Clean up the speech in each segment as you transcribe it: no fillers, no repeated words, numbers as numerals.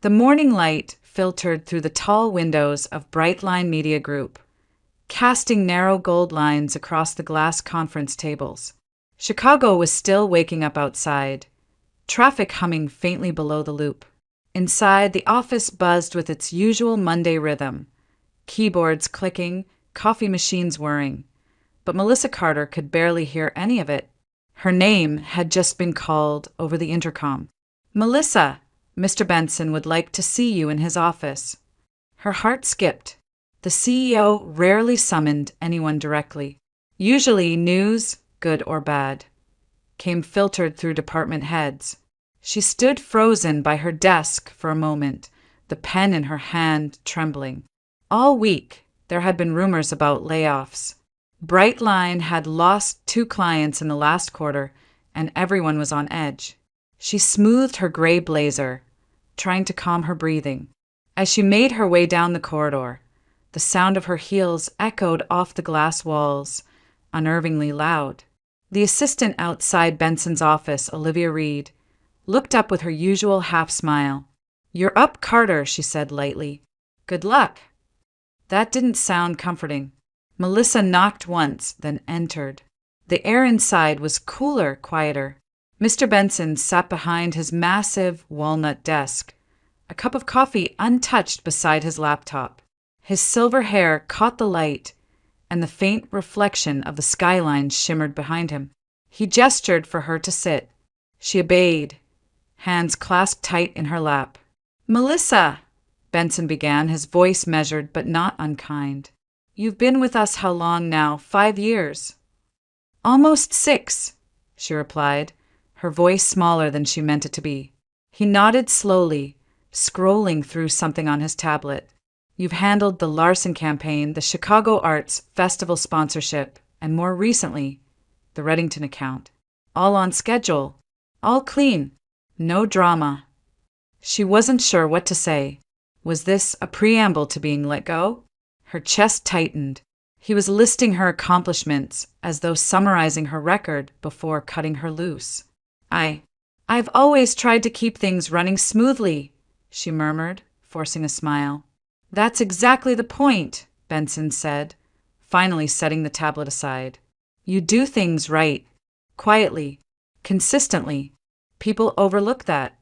The morning light filtered through the tall windows of Brightline Media Group, casting narrow gold lines across the glass conference tables. Chicago was still waking up outside, traffic humming faintly below the loop. Inside, the office buzzed with its usual Monday rhythm, keyboards clicking, coffee machines whirring. But Melissa Carter could barely hear any of it. Her name had just been called over the intercom. "Melissa, Mr. Benson would like to see you in his office." Her heart skipped. The CEO rarely summoned anyone directly. Usually news, good or bad, came filtered through department heads. She stood frozen by her desk for a moment, the pen in her hand trembling. All week, there had been rumors about layoffs. Brightline had lost 2 clients in the last quarter, and everyone was on edge. She smoothed her gray blazer, trying to calm her breathing. As she made her way down the corridor, the sound of her heels echoed off the glass walls, unnervingly loud. The assistant outside Benson's office, Olivia Reed, looked up with her usual half-smile. "You're up, Carter," she said lightly. "Good luck." That didn't sound comforting. Melissa knocked once, then entered. The air inside was cooler, quieter. Mr. Benson sat behind his massive walnut desk, a cup of coffee untouched beside his laptop. His silver hair caught the light, and the faint reflection of the skyline shimmered behind him. He gestured for her to sit. She obeyed, hands clasped tight in her lap. "Melissa," Benson began, his voice measured but not unkind. "You've been with us how long now? 5 years?" "Almost 6," she replied, her voice smaller than she meant it to be. He nodded slowly, scrolling through something on his tablet. "You've handled the Larson campaign, the Chicago Arts Festival sponsorship, and more recently, the Reddington account. All on schedule, all clean, no drama." She wasn't sure what to say. Was this a preamble to being let go? Her chest tightened. He was listing her accomplishments as though summarizing her record before cutting her loose. I've always tried to keep things running smoothly," she murmured, forcing a smile. "That's exactly the point," Benson said, finally setting the tablet aside. "You do things right, quietly, consistently. People overlook that."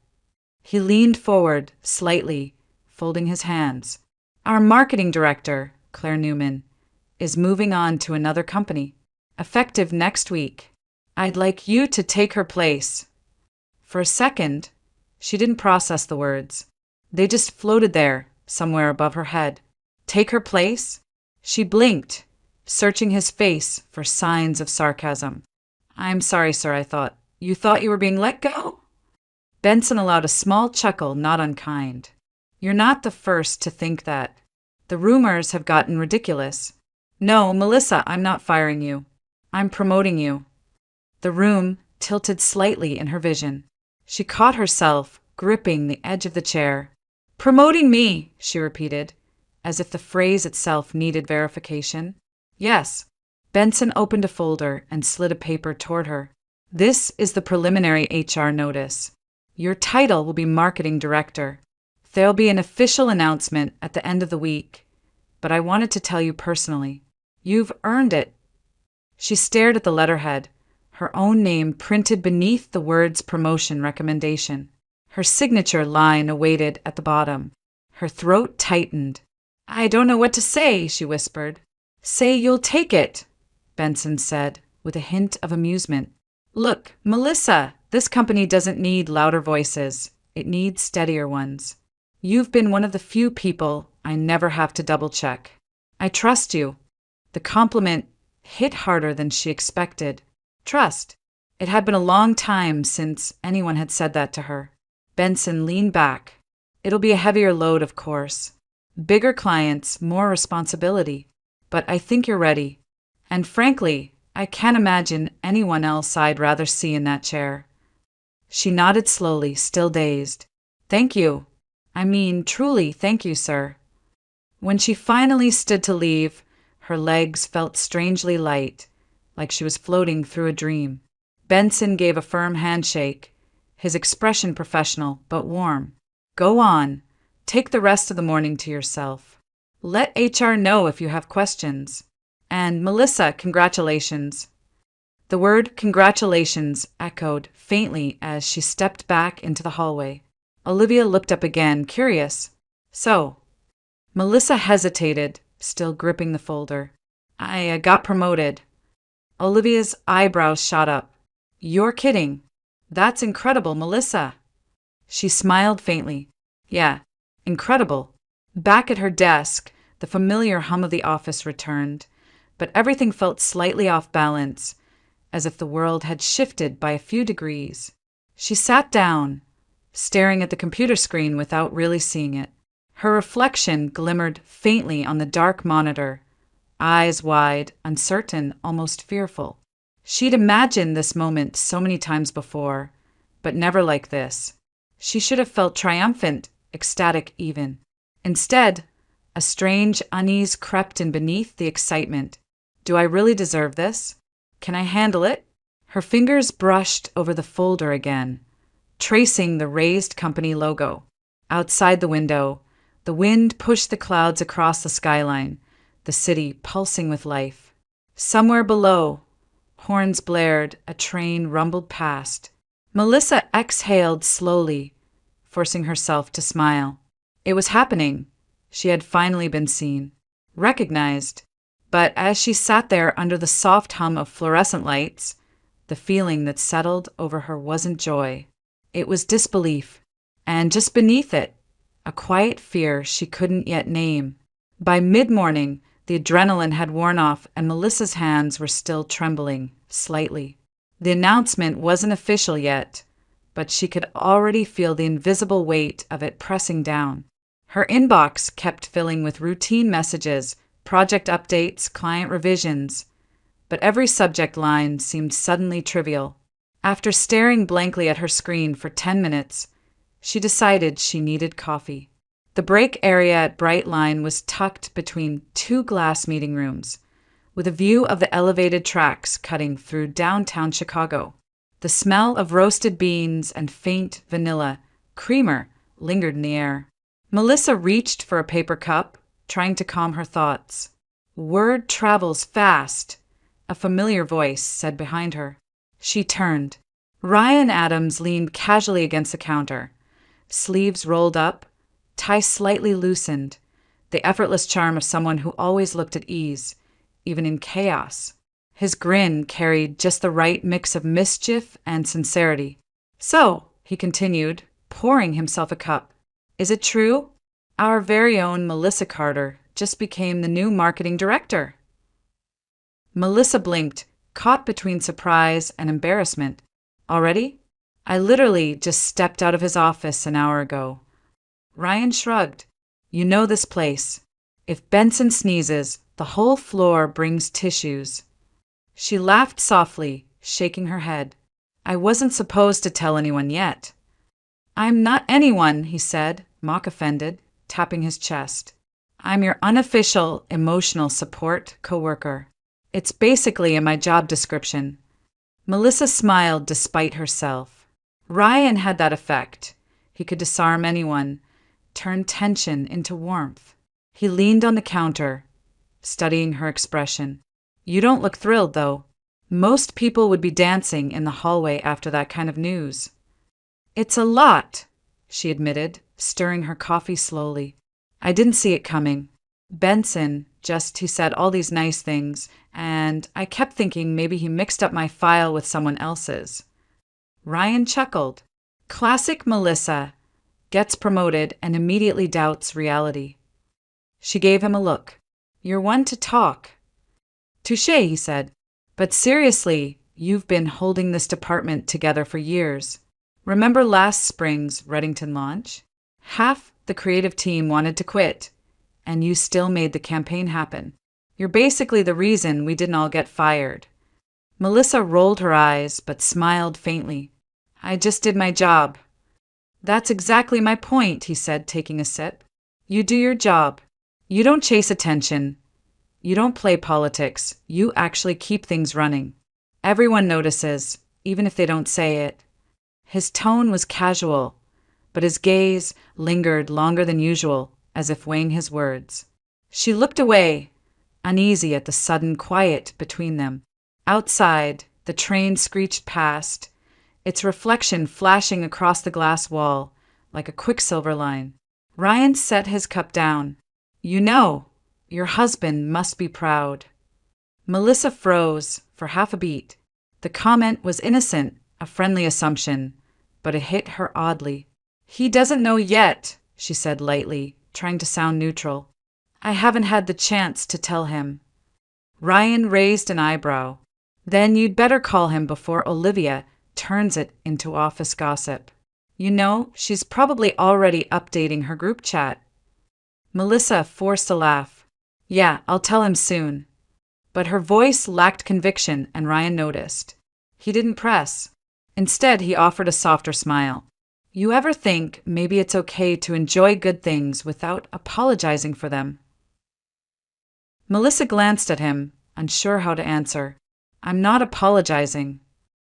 He leaned forward slightly, folding his hands. "Our marketing director, Claire Newman, is moving on to another company, effective next week. I'd like you to take her place." For a second, she didn't process the words. They just floated there, somewhere above her head. Take her place? She blinked, searching his face for signs of sarcasm. "I'm sorry, sir, I thought. You thought you were being let go?" Benson allowed a small chuckle, not unkind. "You're not the first to think that. The rumors have gotten ridiculous. No, Melissa, I'm not firing you. I'm promoting you." The room tilted slightly in her vision. She caught herself gripping the edge of the chair. "Promoting me," she repeated, as if the phrase itself needed verification. "Yes." Benson opened a folder and slid a paper toward her. "This is the preliminary HR notice. Your title will be marketing director. There'll be an official announcement at the end of the week, but I wanted to tell you personally. You've earned it." She stared at the letterhead, her own name printed beneath the words promotion recommendation. Her signature line awaited at the bottom. Her throat tightened. "I don't know what to say," she whispered. "Say you'll take it," Benson said, with a hint of amusement. "Look, Melissa, this company doesn't need louder voices. It needs steadier ones. You've been one of the few people I never have to double-check. I trust you." The compliment hit harder than she expected. Trust. It had been a long time since anyone had said that to her. Benson leaned back. "It'll be a heavier load, of course. Bigger clients, more responsibility. But I think you're ready. And frankly, I can't imagine anyone else I'd rather see in that chair." She nodded slowly, still dazed. "Thank you. I mean, truly, thank you, sir." When she finally stood to leave, her legs felt strangely light, like she was floating through a dream. Benson gave a firm handshake, his expression professional but warm. "Go on. Take the rest of the morning to yourself. Let HR know if you have questions. And Melissa, congratulations." The word congratulations echoed faintly as she stepped back into the hallway. Olivia looked up again, curious. "So?" Melissa hesitated, still gripping the folder. I got promoted." Olivia's eyebrows shot up. "You're kidding. That's incredible, Melissa." She smiled faintly. "Yeah, incredible." Back at her desk, the familiar hum of the office returned, but everything felt slightly off balance, as if the world had shifted by a few degrees. She sat down, staring at the computer screen without really seeing it. Her reflection glimmered faintly on the dark monitor, eyes wide, uncertain, almost fearful. She'd imagined this moment so many times before, but never like this. She should have felt triumphant, ecstatic even. Instead, a strange unease crept in beneath the excitement. Do I really deserve this? Can I handle it? Her fingers brushed over the folder again, tracing the raised company logo. Outside the window, the wind pushed the clouds across the skyline, the city pulsing with life. Somewhere below, horns blared, a train rumbled past. Melissa exhaled slowly, forcing herself to smile. It was happening. She had finally been seen, recognized. But as she sat there under the soft hum of fluorescent lights, the feeling that settled over her wasn't joy. It was disbelief, and just beneath it, a quiet fear she couldn't yet name. By mid-morning, the adrenaline had worn off and Melissa's hands were still trembling, slightly. The announcement wasn't official yet, but she could already feel the invisible weight of it pressing down. Her inbox kept filling with routine messages, project updates, client revisions, but every subject line seemed suddenly trivial. After staring blankly at her screen for 10 minutes, she decided she needed coffee. The break area at Brightline was tucked between two glass meeting rooms, with a view of the elevated tracks cutting through downtown Chicago. The smell of roasted beans and faint vanilla creamer lingered in the air. Melissa reached for a paper cup, trying to calm her thoughts. "Word travels fast," a familiar voice said behind her. She turned. Ryan Adams leaned casually against the counter, sleeves rolled up, tie slightly loosened, the effortless charm of someone who always looked at ease, even in chaos. His grin carried just the right mix of mischief and sincerity. "So," he continued, pouring himself a cup, "is it true? Our very own Melissa Carter just became the new marketing director." Melissa blinked, caught between surprise and embarrassment. "Already? I literally just stepped out of his office an hour ago." Ryan shrugged. "You know this place. If Benson sneezes, the whole floor brings tissues." She laughed softly, shaking her head. "I wasn't supposed to tell anyone yet." "I'm not anyone," he said, mock-offended, tapping his chest. "I'm your unofficial emotional support coworker. It's basically in my job description." Melissa smiled despite herself. Ryan had that effect. He could disarm anyone, turn tension into warmth. He leaned on the counter, studying her expression. "You don't look thrilled, though. Most people would be dancing in the hallway after that kind of news." "It's a lot," she admitted, stirring her coffee slowly. "I didn't see it coming. Benson, he said all these nice things, and I kept thinking maybe he mixed up my file with someone else's." Ryan chuckled. Classic Melissa. Gets promoted and immediately doubts reality. She gave him a look. "You're one to talk." "Touché," he said. "But seriously, you've been holding this department together for years. Remember last spring's Reddington launch? Half the creative team wanted to quit, and you still made the campaign happen. You're basically the reason we didn't all get fired." Melissa rolled her eyes but smiled faintly. "I just did my job." "That's exactly my point," he said, taking a sip. "You do your job. You don't chase attention. You don't play politics. You actually keep things running. Everyone notices, even if they don't say it." His tone was casual, but his gaze lingered longer than usual, as if weighing his words. She looked away, uneasy at the sudden quiet between them. Outside, the train screeched past, its reflection flashing across the glass wall like a quicksilver line. Ryan set his cup down. "You know, your husband must be proud." Melissa froze for half a beat. The comment was innocent, a friendly assumption, but it hit her oddly. "He doesn't know yet," she said lightly, trying to sound neutral. "I haven't had the chance to tell him." Ryan raised an eyebrow. "Then you'd better call him before Olivia turns it into office gossip. You know, she's probably already updating her group chat." Melissa forced a laugh. "Yeah, I'll tell him soon." But her voice lacked conviction, and Ryan noticed. He didn't press. Instead, he offered a softer smile. "You ever think maybe it's okay to enjoy good things without apologizing for them?" Melissa glanced at him, unsure how to answer. "I'm not apologizing."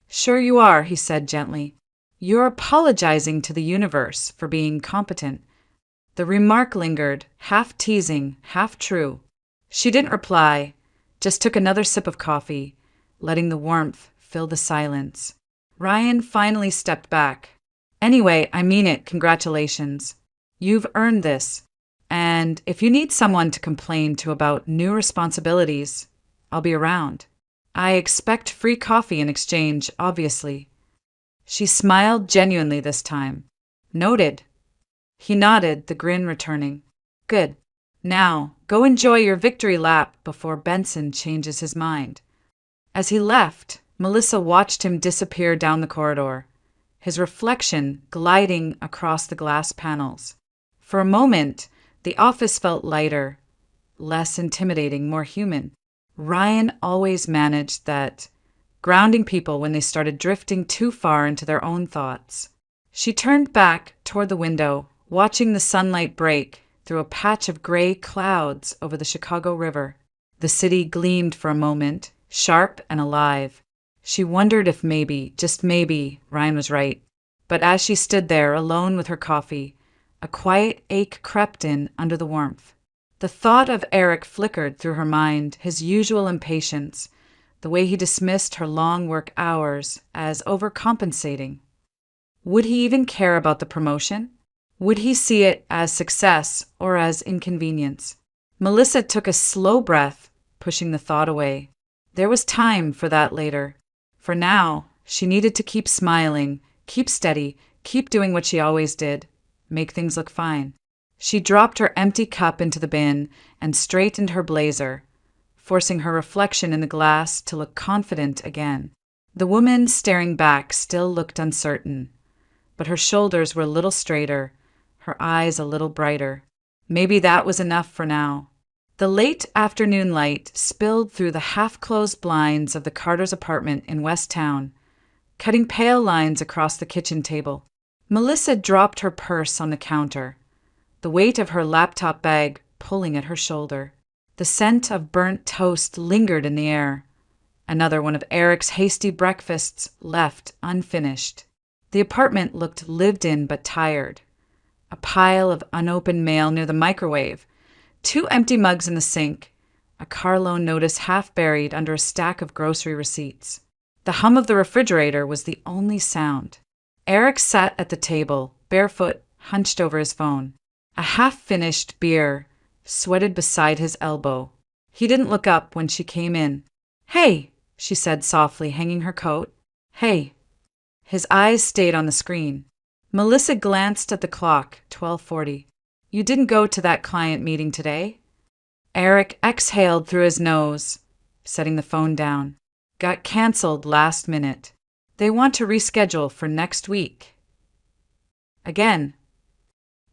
"Sure you are," he said gently. "You're apologizing to the universe for being competent." The remark lingered, half teasing, half true. She didn't reply, just took another sip of coffee, letting the warmth fill the silence. Ryan finally stepped back. "Anyway, I mean it, congratulations. You've earned this. And if you need someone to complain to about new responsibilities, I'll be around. I expect free coffee in exchange, obviously." She smiled genuinely this time. "Noted." He nodded, the grin returning. "Good. Now, go enjoy your victory lap before Benson changes his mind." As he left, Melissa watched him disappear down the corridor, his reflection gliding across the glass panels. For a moment, the office felt lighter, less intimidating, more human. Ryan always managed that, grounding people when they started drifting too far into their own thoughts. She turned back toward the window, watching the sunlight break through a patch of gray clouds over the Chicago River. The city gleamed for a moment, sharp and alive. She wondered if maybe, just maybe, Ryan was right. But as she stood there, alone with her coffee, a quiet ache crept in under the warmth. The thought of Eric flickered through her mind, his usual impatience, the way he dismissed her long work hours as overcompensating. Would he even care about the promotion? Would he see it as success or as inconvenience? Melissa took a slow breath, pushing the thought away. There was time for that later. For now, she needed to keep smiling, keep steady, keep doing what she always did, make things look fine. She dropped her empty cup into the bin and straightened her blazer, forcing her reflection in the glass to look confident again. The woman staring back still looked uncertain, but her shoulders were a little straighter, her eyes a little brighter. Maybe that was enough for now. The late afternoon light spilled through the half-closed blinds of the Carter's apartment in West Town, cutting pale lines across the kitchen table. Melissa dropped her purse on the counter, the weight of her laptop bag pulling at her shoulder. The scent of burnt toast lingered in the air. Another one of Eric's hasty breakfasts left unfinished. The apartment looked lived in but tired. A pile of unopened mail near the microwave, 2 empty mugs in the sink, a car loan notice half buried under a stack of grocery receipts. The hum of the refrigerator was the only sound. Eric sat at the table, barefoot, hunched over his phone. A half-finished beer sweated beside his elbow. He didn't look up when she came in. "Hey," she said softly, hanging her coat. "Hey." His eyes stayed on the screen. Melissa glanced at the clock, 12:40. "You didn't go to that client meeting today?" Eric exhaled through his nose, setting the phone down. "Got canceled last minute. They want to reschedule for next week." Again.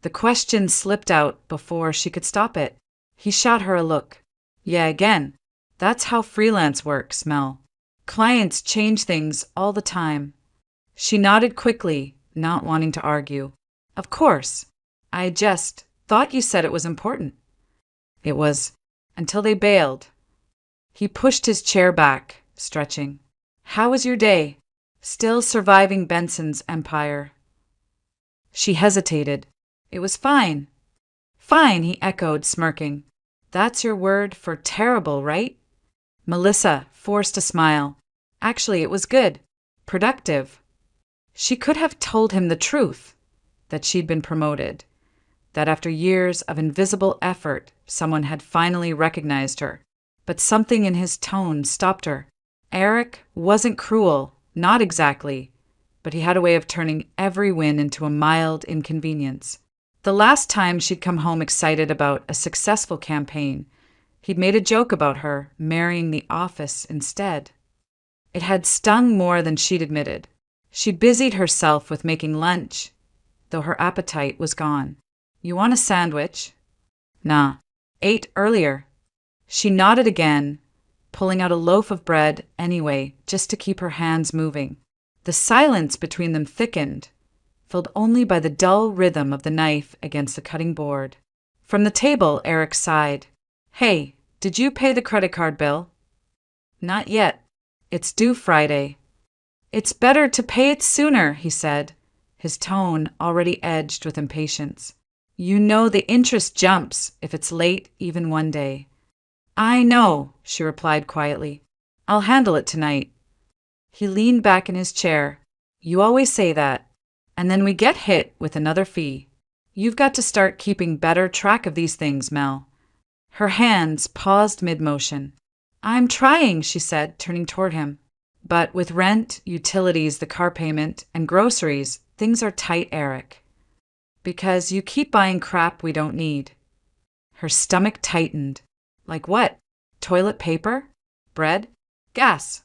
The question slipped out before she could stop it. He shot her a look. "Yeah, again. That's how freelance works, Mel. Clients change things all the time." She nodded quickly, not wanting to argue. "Of course. I just thought you said it was important." "It was, until they bailed." He pushed his chair back, stretching. "How was your day? Still surviving Benson's empire?" She hesitated. It was fine. Fine, he echoed, smirking. That's your word for terrible, right? Melissa forced a smile. Actually, it was good. Productive. She could have told him the truth, that she'd been promoted, that after years of invisible effort, someone had finally recognized her. But something in his tone stopped her. Eric wasn't cruel, not exactly, but he had a way of turning every win into a mild inconvenience. The last time she'd come home excited about a successful campaign, he'd made a joke about her marrying the office instead. It had stung more than she'd admitted. She'd busied herself with making lunch, though her appetite was gone. You want a sandwich? Nah. Ate earlier. She nodded again, pulling out a loaf of bread anyway, just to keep her hands moving. The silence between them thickened, filled only by the dull rhythm of the knife against the cutting board. From the table, Eric sighed. Hey, did you pay the credit card bill? Not yet. It's due Friday. It's better to pay it sooner, he said, his tone already edged with impatience. You know the interest jumps if it's late even one day. I know, she replied quietly. I'll handle it tonight. He leaned back in his chair. You always say that. And then we get hit with another fee. You've got to start keeping better track of these things, Mel. Her hands paused mid-motion. I'm trying, she said, turning toward him. But with rent, utilities, the car payment, and groceries, things are tight, Eric. Because you keep buying crap we don't need. Her stomach tightened. Like what? Toilet paper? Bread? Gas?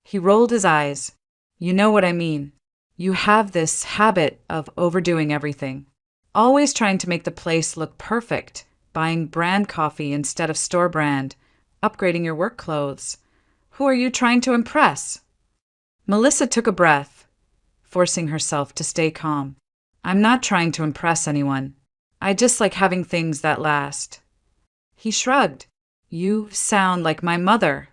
He rolled his eyes. You know what I mean. You have this habit of overdoing everything. Always trying to make the place look perfect, buying brand coffee instead of store brand, upgrading your work clothes. Who are you trying to impress? Melissa took a breath, forcing herself to stay calm. I'm not trying to impress anyone. I just like having things that last. He shrugged. You sound like my mother.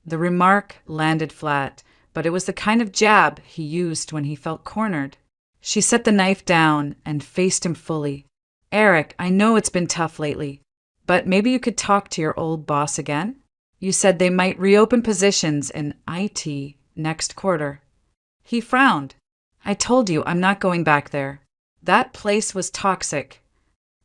The remark landed flat, but it was the kind of jab he used when he felt cornered. She set the knife down and faced him fully. Eric, I know it's been tough lately, but maybe you could talk to your old boss again? You said they might reopen positions in IT next quarter. He frowned. I told you I'm not going back there. That place was toxic.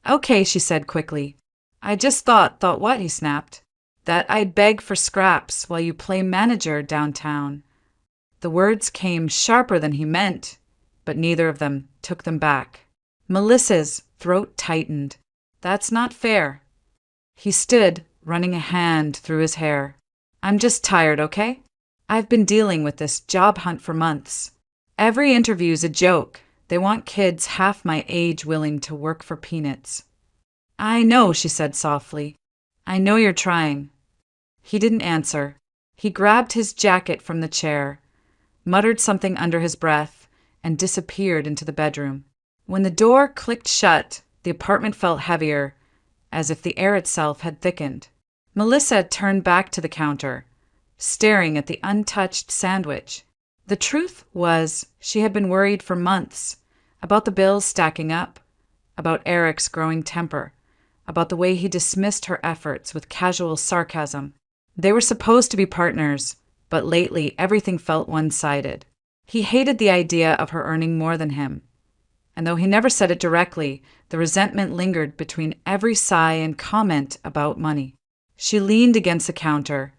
Okay, she said quickly. I just thought what? He snapped. That I'd beg for scraps while you play manager downtown. The words came sharper than he meant, but neither of them took them back. Melissa's throat tightened. That's not fair. He stood, running a hand through his hair. I'm just tired, okay? I've been dealing with this job hunt for months. Every interview's a joke. They want kids half my age willing to work for peanuts. I know, she said softly. I know you're trying. He didn't answer. He grabbed his jacket from the chair, muttered something under his breath, and disappeared into the bedroom. When the door clicked shut, the apartment felt heavier, as if the air itself had thickened. Melissa turned back to the counter, staring at the untouched sandwich. The truth was, she had been worried for months about the bills stacking up, about Eric's growing temper, about the way he dismissed her efforts with casual sarcasm. They were supposed to be partners, but lately everything felt one-sided. He hated the idea of her earning more than him, and though he never said it directly, the resentment lingered between every sigh and comment about money. She leaned against the counter,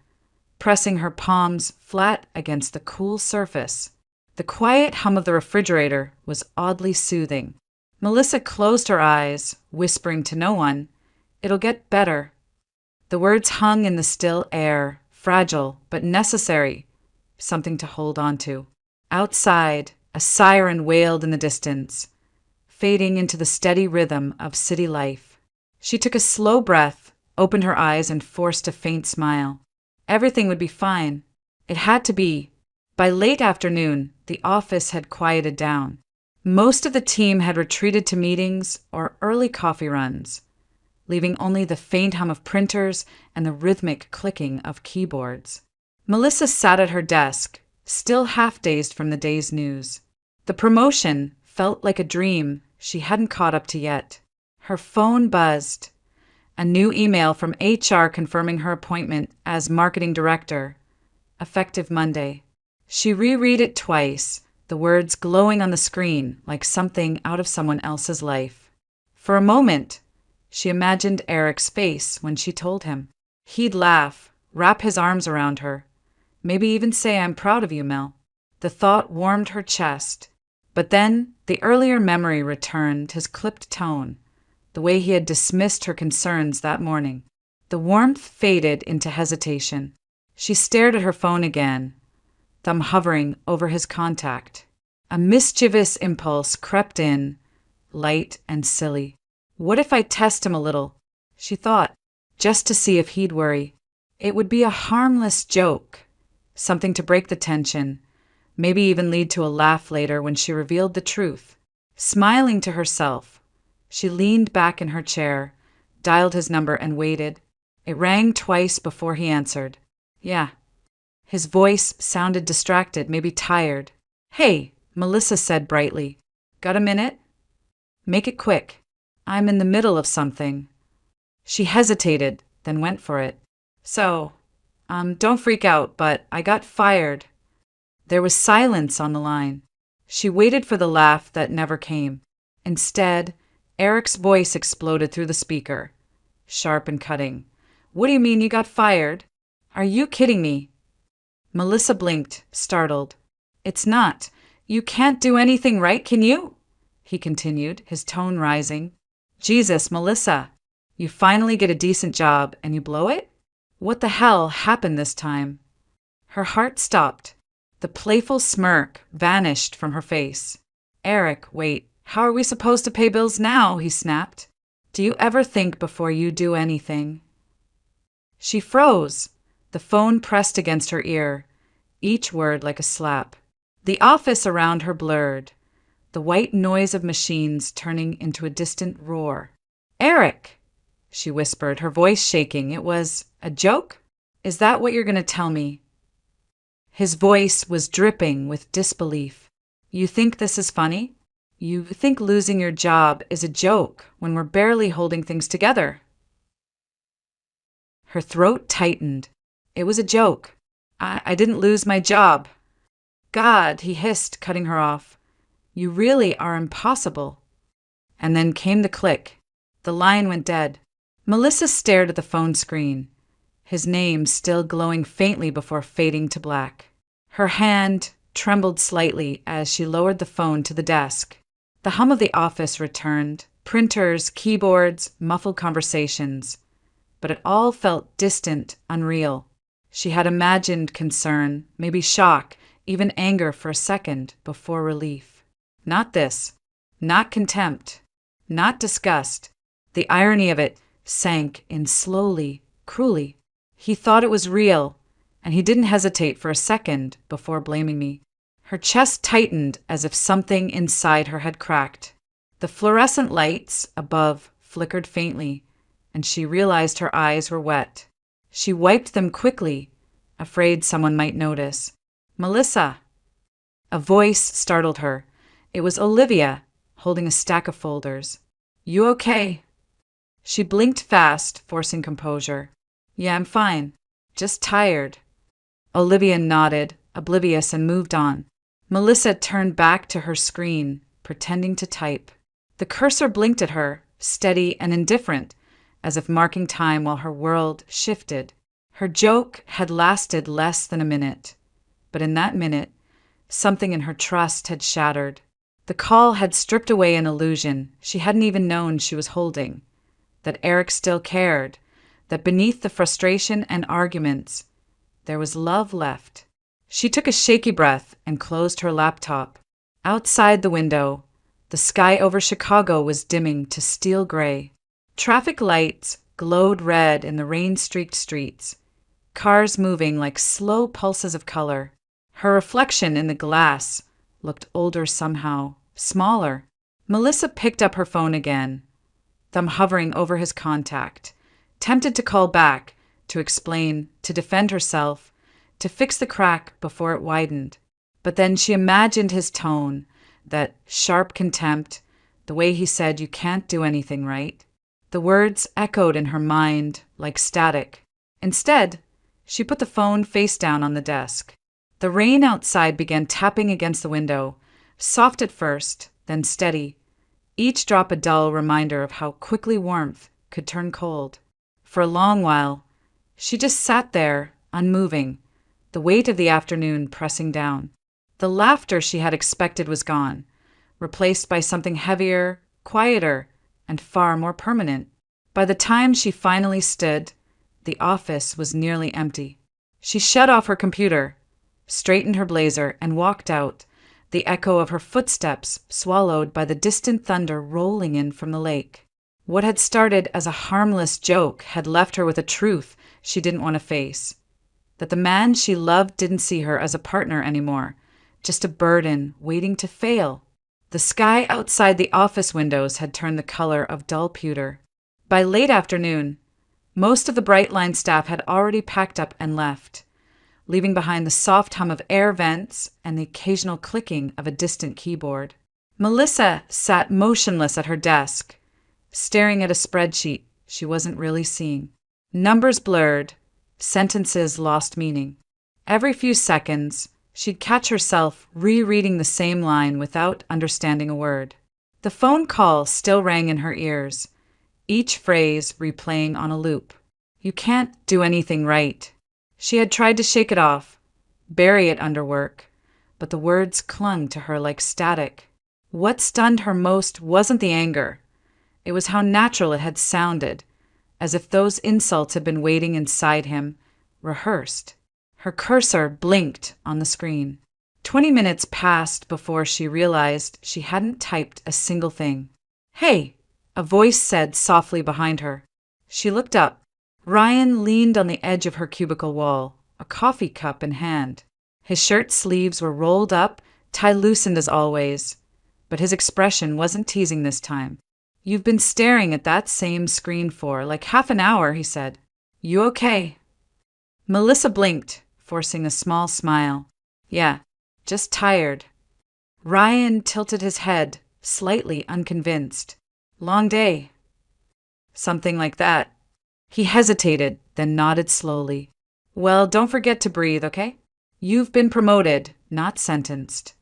pressing her palms flat against the cool surface. The quiet hum of the refrigerator was oddly soothing. Melissa closed her eyes, whispering to no one, "It'll get better." The words hung in the still air, fragile but necessary, something to hold on to. Outside, a siren wailed in the distance, fading into the steady rhythm of city life. She took a slow breath, opened her eyes, and forced a faint smile. Everything would be fine. It had to be. By late afternoon, the office had quieted down. Most of the team had retreated to meetings or early coffee runs, leaving only the faint hum of printers and the rhythmic clicking of keyboards. Melissa sat at her desk, still half-dazed from the day's news. The promotion felt like a dream she hadn't caught up to yet. Her phone buzzed. A new email from HR confirming her appointment as marketing director, effective Monday. She reread it twice, the words glowing on the screen like something out of someone else's life. For a moment, she imagined Eric's face when she told him. He'd laugh, wrap his arms around her, maybe even say, "I'm proud of you, Mel." The thought warmed her chest. But then the earlier memory returned, his clipped tone, the way he had dismissed her concerns that morning. The warmth faded into hesitation. She stared at her phone again, thumb hovering over his contact. A mischievous impulse crept in, light and silly. What if I test him a little? She thought, just to see if he'd worry. It would be a harmless joke, something to break the tension, maybe even lead to a laugh later when she revealed the truth. Smiling to herself, she leaned back in her chair, dialed his number and waited. It rang twice before he answered. Yeah. His voice sounded distracted, maybe tired. "Hey," Melissa said brightly. "Got a minute?" "Make it quick. I'm in the middle of something." She hesitated, then went for it. "So, don't freak out, but I got fired." There was silence on the line. She waited for the laugh that never came. Instead, Eric's voice exploded through the speaker, sharp and cutting. "What do you mean you got fired? Are you kidding me?" Melissa blinked, startled. "It's not. You can't do anything right, can you?" he continued, his tone rising. "Jesus, Melissa, you finally get a decent job and you blow it? What the hell happened this time?" Her heart stopped. The playful smirk vanished from her face. "Eric, wait, how are we supposed to pay bills now?" he snapped. "Do you ever think before you do anything?" She froze, the phone pressed against her ear, each word like a slap. The office around her blurred, the white noise of machines turning into a distant roar. "Eric," she whispered, her voice shaking. "It was a joke? Is that what you're going to tell me?" His voice was dripping with disbelief. "You think this is funny? You think losing your job is a joke when we're barely holding things together?" Her throat tightened. "It was a joke. I didn't lose my job." "God," he hissed, cutting her off. "You really are impossible." And then came the click. The line went dead. Melissa stared at the phone screen, his name still glowing faintly before fading to black. Her hand trembled slightly as she lowered the phone to the desk. The hum of the office returned, printers, keyboards, muffled conversations. But it all felt distant, unreal. She had imagined concern, maybe shock, even anger for a second before relief. Not this. Not contempt. Not disgust. The irony of it sank in slowly, cruelly. "He thought it was real, and he didn't hesitate for a second before blaming me." Her chest tightened as if something inside her had cracked. The fluorescent lights above flickered faintly, and she realized her eyes were wet. She wiped them quickly, afraid someone might notice. "Melissa!" A voice startled her. It was Olivia, holding a stack of folders. "You okay?" She blinked fast, forcing composure. "Yeah, I'm fine. Just tired." Olivia nodded, oblivious, and moved on. Melissa turned back to her screen, pretending to type. The cursor blinked at her, steady and indifferent, as if marking time while her world shifted. Her joke had lasted less than a minute, but in that minute, something in her trust had shattered. The call had stripped away an illusion she hadn't even known she was holding, that Eric still cared, that beneath the frustration and arguments, there was love left. She took a shaky breath and closed her laptop. Outside the window, the sky over Chicago was dimming to steel gray. Traffic lights glowed red in the rain-streaked streets, cars moving like slow pulses of color. Her reflection in the glass looked older somehow, smaller. Melissa picked up her phone again, thumb hovering over his contact, tempted to call back, to explain, to defend herself, to fix the crack before it widened. But then she imagined his tone, that sharp contempt, the way he said, "You can't do anything right." The words echoed in her mind like static. Instead, she put the phone face down on the desk. The rain outside began tapping against the window, soft at first, then steady, each drop a dull reminder of how quickly warmth could turn cold. For a long while, she just sat there, unmoving, the weight of the afternoon pressing down. The laughter she had expected was gone, replaced by something heavier, quieter, and far more permanent. By the time she finally stood, the office was nearly empty. She shut off her computer, straightened her blazer, and walked out, the echo of her footsteps swallowed by the distant thunder rolling in from the lake. What had started as a harmless joke had left her with a truth she didn't want to face. That the man she loved didn't see her as a partner anymore, just a burden waiting to fail. The sky outside the office windows had turned the color of dull pewter. By late afternoon, most of the Brightline staff had already packed up and left, leaving behind the soft hum of air vents and the occasional clicking of a distant keyboard. Melissa sat motionless at her desk, staring at a spreadsheet she wasn't really seeing. Numbers blurred, sentences lost meaning. Every few seconds, she'd catch herself rereading the same line without understanding a word. The phone call still rang in her ears, each phrase replaying on a loop. "You can't do anything right." She had tried to shake it off, bury it under work, but the words clung to her like static. What stunned her most wasn't the anger. It was how natural it had sounded, as if those insults had been waiting inside him, rehearsed. Her cursor blinked on the screen. 20 minutes passed before she realized she hadn't typed a single thing. "Hey," a voice said softly behind her. She looked up. Ryan leaned on the edge of her cubicle wall, a coffee cup in hand. His shirt sleeves were rolled up, tie loosened as always, but his expression wasn't teasing this time. "You've been staring at that same screen for like half an hour," he said. "You okay?" Melissa blinked, forcing a small smile. "Yeah, just tired." Ryan tilted his head, slightly unconvinced. "Long day." "Something like that." He hesitated, then nodded slowly. "Well, don't forget to breathe, okay? You've been promoted, not sentenced."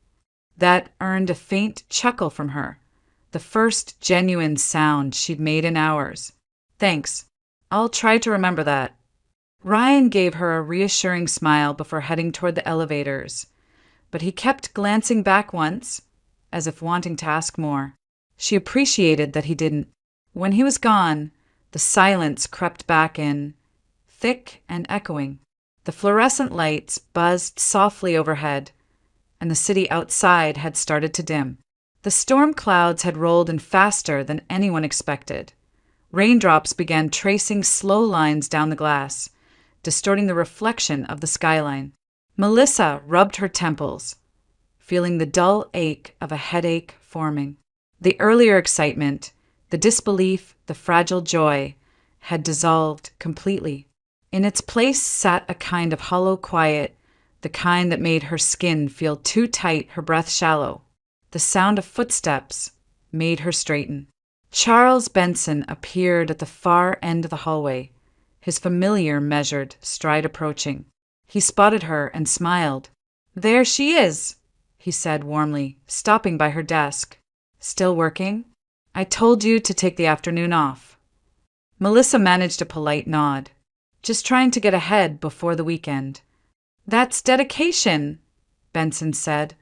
That earned a faint chuckle from her, the first genuine sound she'd made in hours. "Thanks. I'll try to remember that." Ryan gave her a reassuring smile before heading toward the elevators, but he kept glancing back once, as if wanting to ask more. She appreciated that he didn't. When he was gone, the silence crept back in, thick and echoing. The fluorescent lights buzzed softly overhead, and the city outside had started to dim. The storm clouds had rolled in faster than anyone expected. Raindrops began tracing slow lines down the glass, distorting the reflection of the skyline. Melissa rubbed her temples, feeling the dull ache of a headache forming. The earlier excitement, the disbelief, the fragile joy, had dissolved completely. In its place sat a kind of hollow quiet, the kind that made her skin feel too tight, her breath shallow. The sound of footsteps made her straighten. Charles Benson appeared at the far end of the hallway, his familiar measured stride approaching. He spotted her and smiled. "There she is," he said warmly, stopping by her desk. "Still working? I told you to take the afternoon off." Melissa managed a polite nod. "Just trying to get ahead before the weekend." "That's dedication," Benson said,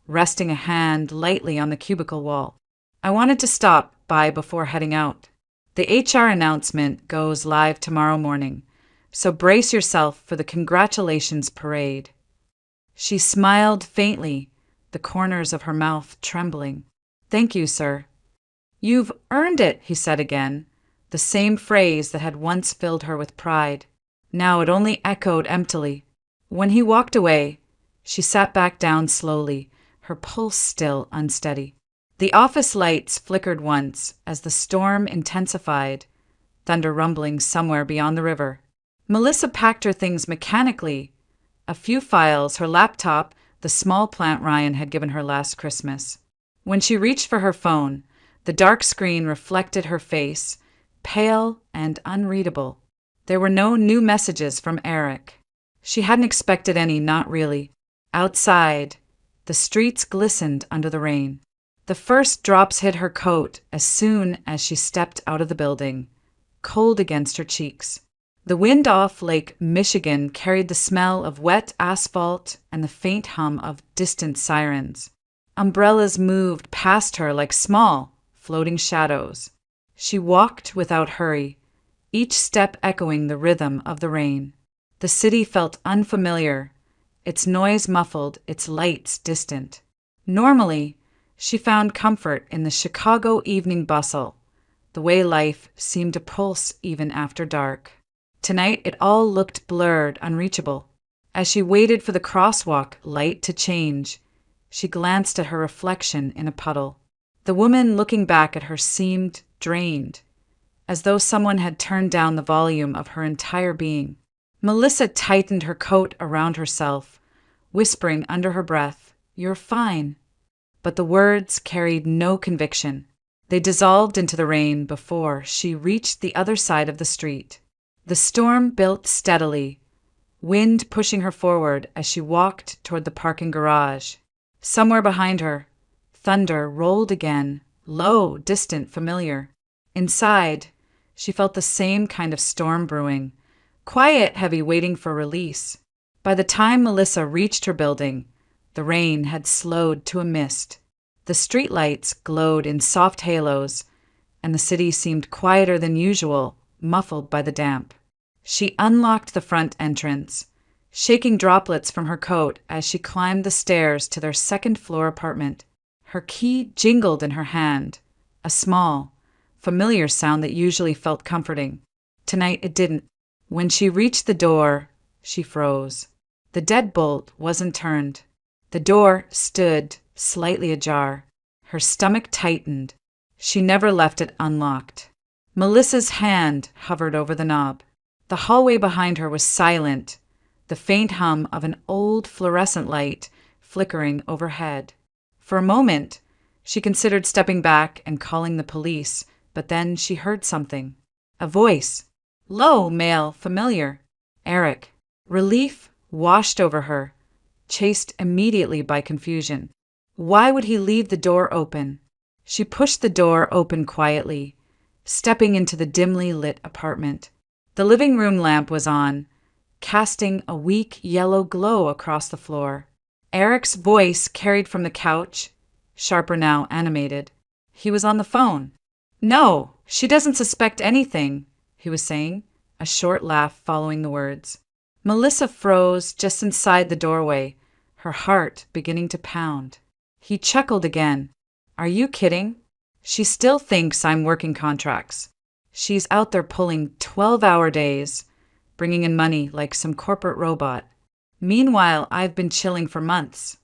resting a hand lightly on the cubicle wall. "I wanted to stop by before heading out. The HR announcement goes live tomorrow morning, so brace yourself for the congratulations parade." She smiled faintly, the corners of her mouth trembling. "Thank you, sir." "You've earned it," he said again, the same phrase that had once filled her with pride. Now it only echoed emptily. When he walked away, she sat back down slowly, her pulse still unsteady. The office lights flickered once as the storm intensified, thunder rumbling somewhere beyond the river. Melissa packed her things mechanically, a few files, her laptop, the small plant Ryan had given her last Christmas. When she reached for her phone, the dark screen reflected her face, pale and unreadable. There were no new messages from Eric. She hadn't expected any, not really. Outside, the streets glistened under the rain. The first drops hit her coat as soon as she stepped out of the building, cold against her cheeks. The wind off Lake Michigan carried the smell of wet asphalt and the faint hum of distant sirens. Umbrellas moved past her like small, floating shadows. She walked without hurry, each step echoing the rhythm of the rain. The city felt unfamiliar, its noise muffled, its lights distant. Normally, she found comfort in the Chicago evening bustle, the way life seemed to pulse even after dark. Tonight, it all looked blurred, unreachable. As she waited for the crosswalk light to change, she glanced at her reflection in a puddle. The woman looking back at her seemed drained, as though someone had turned down the volume of her entire being. Melissa tightened her coat around herself, whispering under her breath, "You're fine." But the words carried no conviction. They dissolved into the rain before she reached the other side of the street. The storm built steadily, wind pushing her forward as she walked toward the parking garage. Somewhere behind her, thunder rolled again, low, distant, familiar. Inside, she felt the same kind of storm brewing, quiet, heavy, waiting for release. By the time Melissa reached her building, the rain had slowed to a mist. The streetlights glowed in soft halos, and the city seemed quieter than usual, muffled by the damp. She unlocked the front entrance, shaking droplets from her coat as she climbed the stairs to their second-floor apartment. Her key jingled in her hand, a small, familiar sound that usually felt comforting. Tonight it didn't. When she reached the door, she froze. The deadbolt wasn't turned. The door stood slightly ajar. Her stomach tightened. She never left it unlocked. Melissa's hand hovered over the knob. The hallway behind her was silent, the faint hum of an old fluorescent light flickering overhead. For a moment, she considered stepping back and calling the police, but then she heard something. A voice. Low, male, familiar. Eric. Relief washed over her, chased immediately by confusion. Why would he leave the door open? She pushed the door open quietly, stepping into the dimly lit apartment. The living room lamp was on, casting a weak yellow glow across the floor. Eric's voice carried from the couch, sharper now, animated. He was on the phone. "No, she doesn't suspect anything," he was saying, a short laugh following the words. Melissa froze just inside the doorway, her heart beginning to pound. He chuckled again. "Are you kidding? She still thinks I'm working contracts. She's out there pulling 12-hour days, bringing in money like some corporate robot. Meanwhile, I've been chilling for months."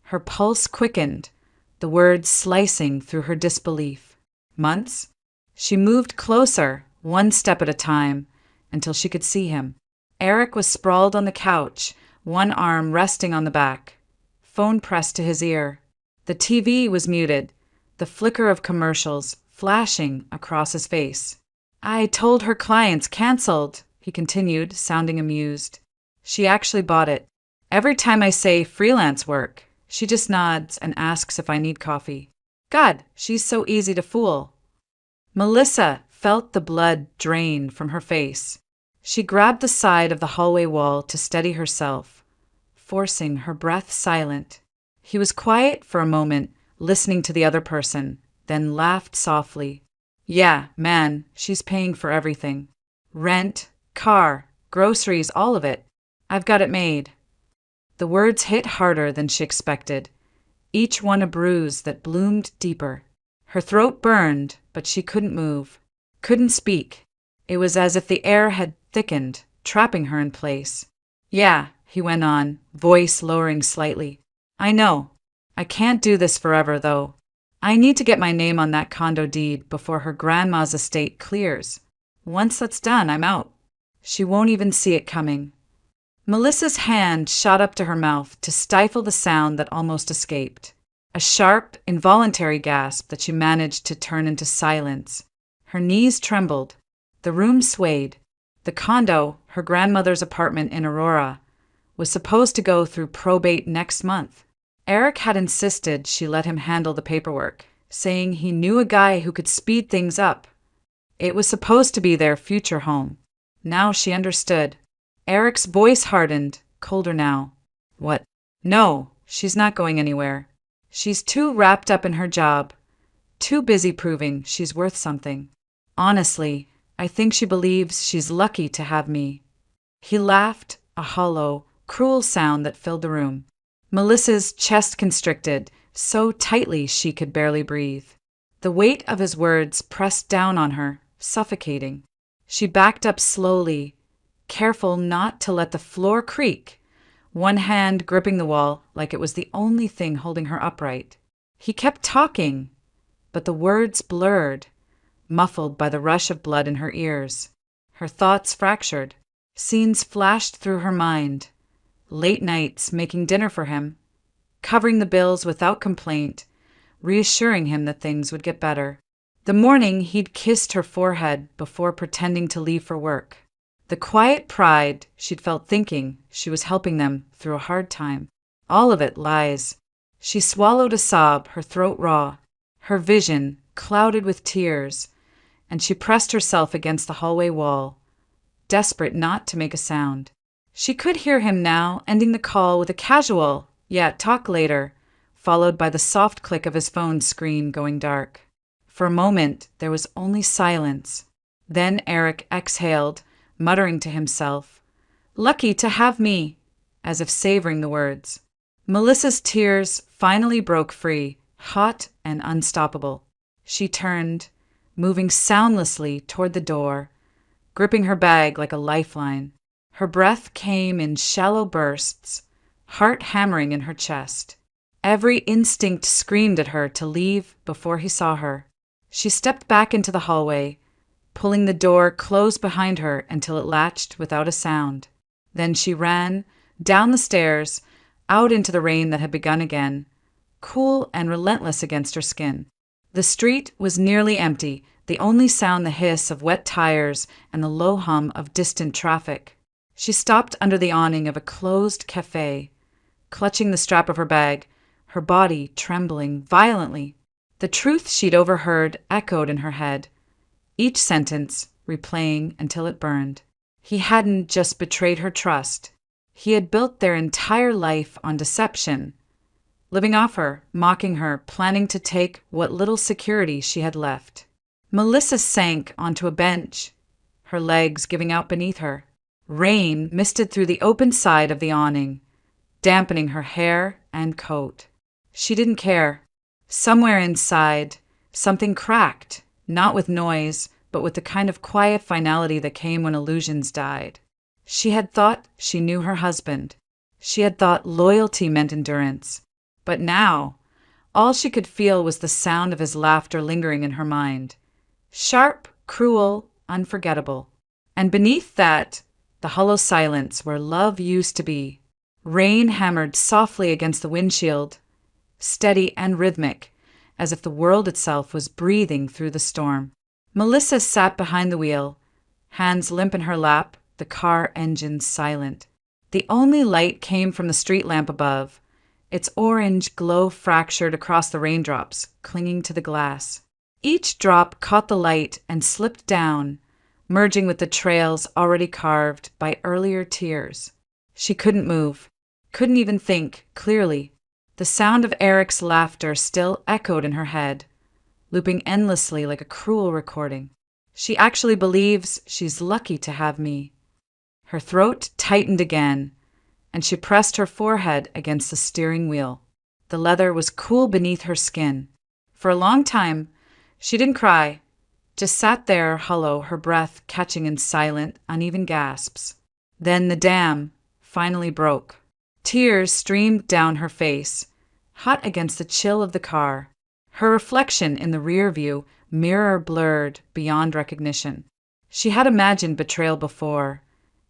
Her pulse quickened, the words slicing through her disbelief. Months? She moved closer, one step at a time, until she could see him. Eric was sprawled on the couch, one arm resting on the back, phone pressed to his ear. The TV was muted, the flicker of commercials flashing across his face. "I told her clients canceled," he continued, sounding amused. "She actually bought it. Every time I say freelance work, she just nods and asks if I need coffee. God, she's so easy to fool." Melissa felt the blood drain from her face. She grabbed the side of the hallway wall to steady herself, forcing her breath silent. He was quiet for a moment, listening to the other person, then laughed softly. "Yeah, man, she's paying for everything. Rent, car, groceries, all of it. I've got it made." The words hit harder than she expected, each one a bruise that bloomed deeper. Her throat burned, but she couldn't move, couldn't speak. It was as if the air had thickened, trapping her in place. "Yeah," he went on, voice lowering slightly. "I know. I can't do this forever, though. I need to get my name on that condo deed before her grandma's estate clears. Once that's done, I'm out. She won't even see it coming." Melissa's hand shot up to her mouth to stifle the sound that almost escaped. A A sharp, involuntary gasp that she managed to turn into silence. Her knees trembled. The room swayed. The condo, her grandmother's apartment in Aurora, was supposed to go through probate next month. Eric had insisted she let him handle the paperwork, saying he knew a guy who could speed things up. It was supposed to be their future home. Now she understood. Eric's voice hardened, colder now. What? No, she's not going anywhere. She's too wrapped up in her job, too busy proving she's worth something. Honestly, I think she believes she's lucky to have me. He laughed, a hollow, cruel sound that filled the room. Melissa's chest constricted, so tightly she could barely breathe. The weight of his words pressed down on her, suffocating. She backed up slowly, careful not to let the floor creak, one hand gripping the wall like it was the only thing holding her upright. He kept talking, but the words blurred, muffled by the rush of blood in her ears. Her thoughts fractured. Scenes flashed through her mind. Late nights making dinner for him, covering the bills without complaint, reassuring him that things would get better. The morning he'd kissed her forehead before pretending to leave for work. The quiet pride she'd felt thinking she was helping them through a hard time. All of it lies. She swallowed a sob, her throat raw, her vision clouded with tears, and she pressed herself against the hallway wall, desperate not to make a sound. She could hear him now, ending the call with a casual, "Yeah, talk later," followed by the soft click of his phone screen going dark. For a moment, there was only silence. Then Eric exhaled, muttering to himself, "Lucky to have me," as if savoring the words. Melissa's tears finally broke free, hot and unstoppable. She turned, moving soundlessly toward the door, gripping her bag like a lifeline. Her breath came in shallow bursts, heart hammering in her chest. Every instinct screamed at her to leave before he saw her. She stepped back into the hallway, pulling the door close behind her until it latched without a sound. Then she ran, down the stairs, out into the rain that had begun again, cool and relentless against her skin. The street was nearly empty, the only sound the hiss of wet tires and the low hum of distant traffic. She stopped under the awning of a closed cafe, clutching the strap of her bag, her body trembling violently. The truth she'd overheard echoed in her head, each sentence replaying until it burned. He hadn't just betrayed her trust. He had built their entire life on deception, living off her, mocking her, planning to take what little security she had left. Melissa sank onto a bench, her legs giving out beneath her. Rain misted through the open side of the awning, dampening her hair and coat. She didn't care. Somewhere inside, something cracked, not with noise, but with the kind of quiet finality that came when illusions died. She had thought she knew her husband. She had thought loyalty meant endurance. But now, all she could feel was the sound of his laughter lingering in her mind. Sharp, cruel, unforgettable. And beneath that, the hollow silence where love used to be. Rain hammered softly against the windshield, steady and rhythmic, as if the world itself was breathing through the storm. Melissa sat behind the wheel, hands limp in her lap, the car engine silent. The only light came from the street lamp above, its orange glow fractured across the raindrops, clinging to the glass. Each drop caught the light and slipped down, merging with the trails already carved by earlier tears. She couldn't move, couldn't even think clearly. The sound of Eric's laughter still echoed in her head, looping endlessly like a cruel recording. She actually believes she's lucky to have me. Her throat tightened again, and she pressed her forehead against the steering wheel. The leather was cool beneath her skin. For a long time, she didn't cry, just sat there hollow, her breath catching in silent, uneven gasps. Then the dam finally broke. Tears streamed down her face, hot against the chill of the car. Her reflection in the rear view mirror blurred beyond recognition. She had imagined betrayal before,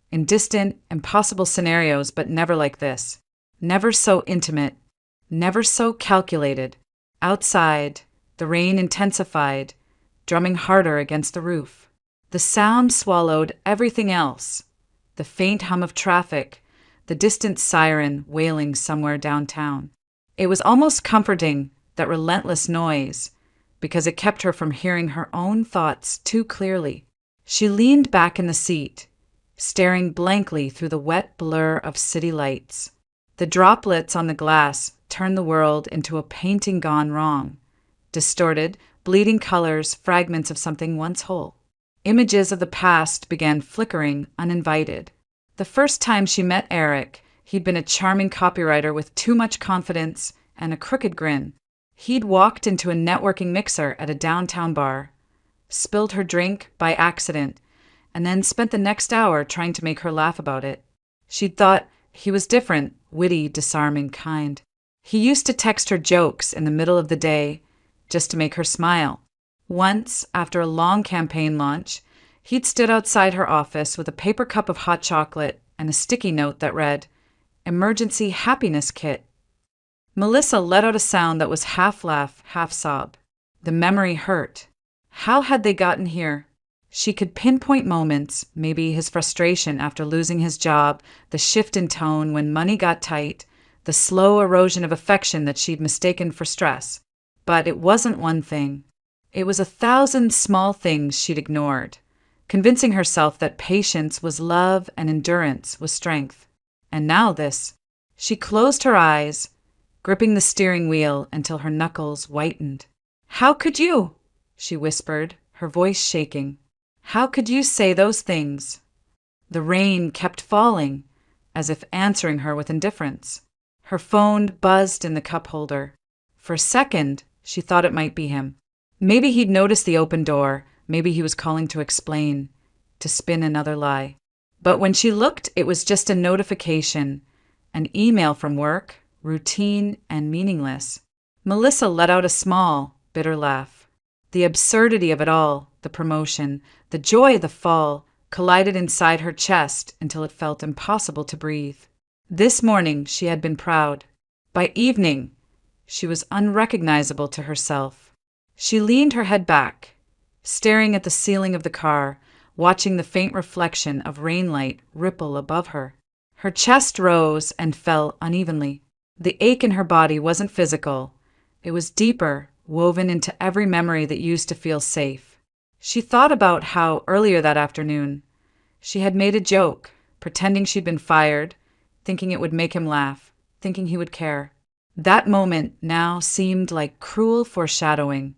in distant, impossible scenarios, but never like this. Never so intimate, never so calculated. Outside, the rain intensified, drumming harder against the roof. The sound swallowed everything else, the faint hum of traffic, the distant siren wailing somewhere downtown. It was almost comforting, that relentless noise, because it kept her from hearing her own thoughts too clearly. She leaned back in the seat, staring blankly through the wet blur of city lights. The droplets on the glass turned the world into a painting gone wrong. Distorted, bleeding colors, fragments of something once whole. Images of the past began flickering uninvited. The first time she met Eric, he'd been a charming copywriter with too much confidence and a crooked grin. He'd walked into a networking mixer at a downtown bar, spilled her drink by accident, and then spent the next hour trying to make her laugh about it. She'd thought he was different, witty, disarming, kind. He used to text her jokes in the middle of the day just to make her smile. Once, after a long campaign launch, he'd stood outside her office with a paper cup of hot chocolate and a sticky note that read, "Emergency Happiness Kit." Melissa let out a sound that was half laugh, half sob. The memory hurt. How had they gotten here? She could pinpoint moments, maybe his frustration after losing his job, the shift in tone when money got tight, the slow erosion of affection that she'd mistaken for stress. But it wasn't one thing. It was 1,000 small things she'd ignored, convincing herself that patience was love and endurance was strength. And now this. She closed her eyes, gripping the steering wheel until her knuckles whitened. "How could you?" she whispered, her voice shaking. "How could you say those things?" The rain kept falling, as if answering her with indifference. Her phone buzzed in the cup holder. For a second, she thought it might be him. Maybe he'd noticed the open door. Maybe he was calling to explain, to spin another lie. But when she looked, it was just a notification, an email from work, routine and meaningless. Melissa let out a small, bitter laugh. The absurdity of it all, the promotion, the joy of the fall, collided inside her chest until it felt impossible to breathe. This morning she had been proud. By evening, she was unrecognizable to herself. She leaned her head back, staring at the ceiling of the car, watching the faint reflection of rainlight ripple above her. Her chest rose and fell unevenly. The ache in her body wasn't physical. It was deeper, woven into every memory that used to feel safe. She thought about how, earlier that afternoon, she had made a joke, pretending she'd been fired, thinking it would make him laugh, thinking he would care. That moment now seemed like cruel foreshadowing,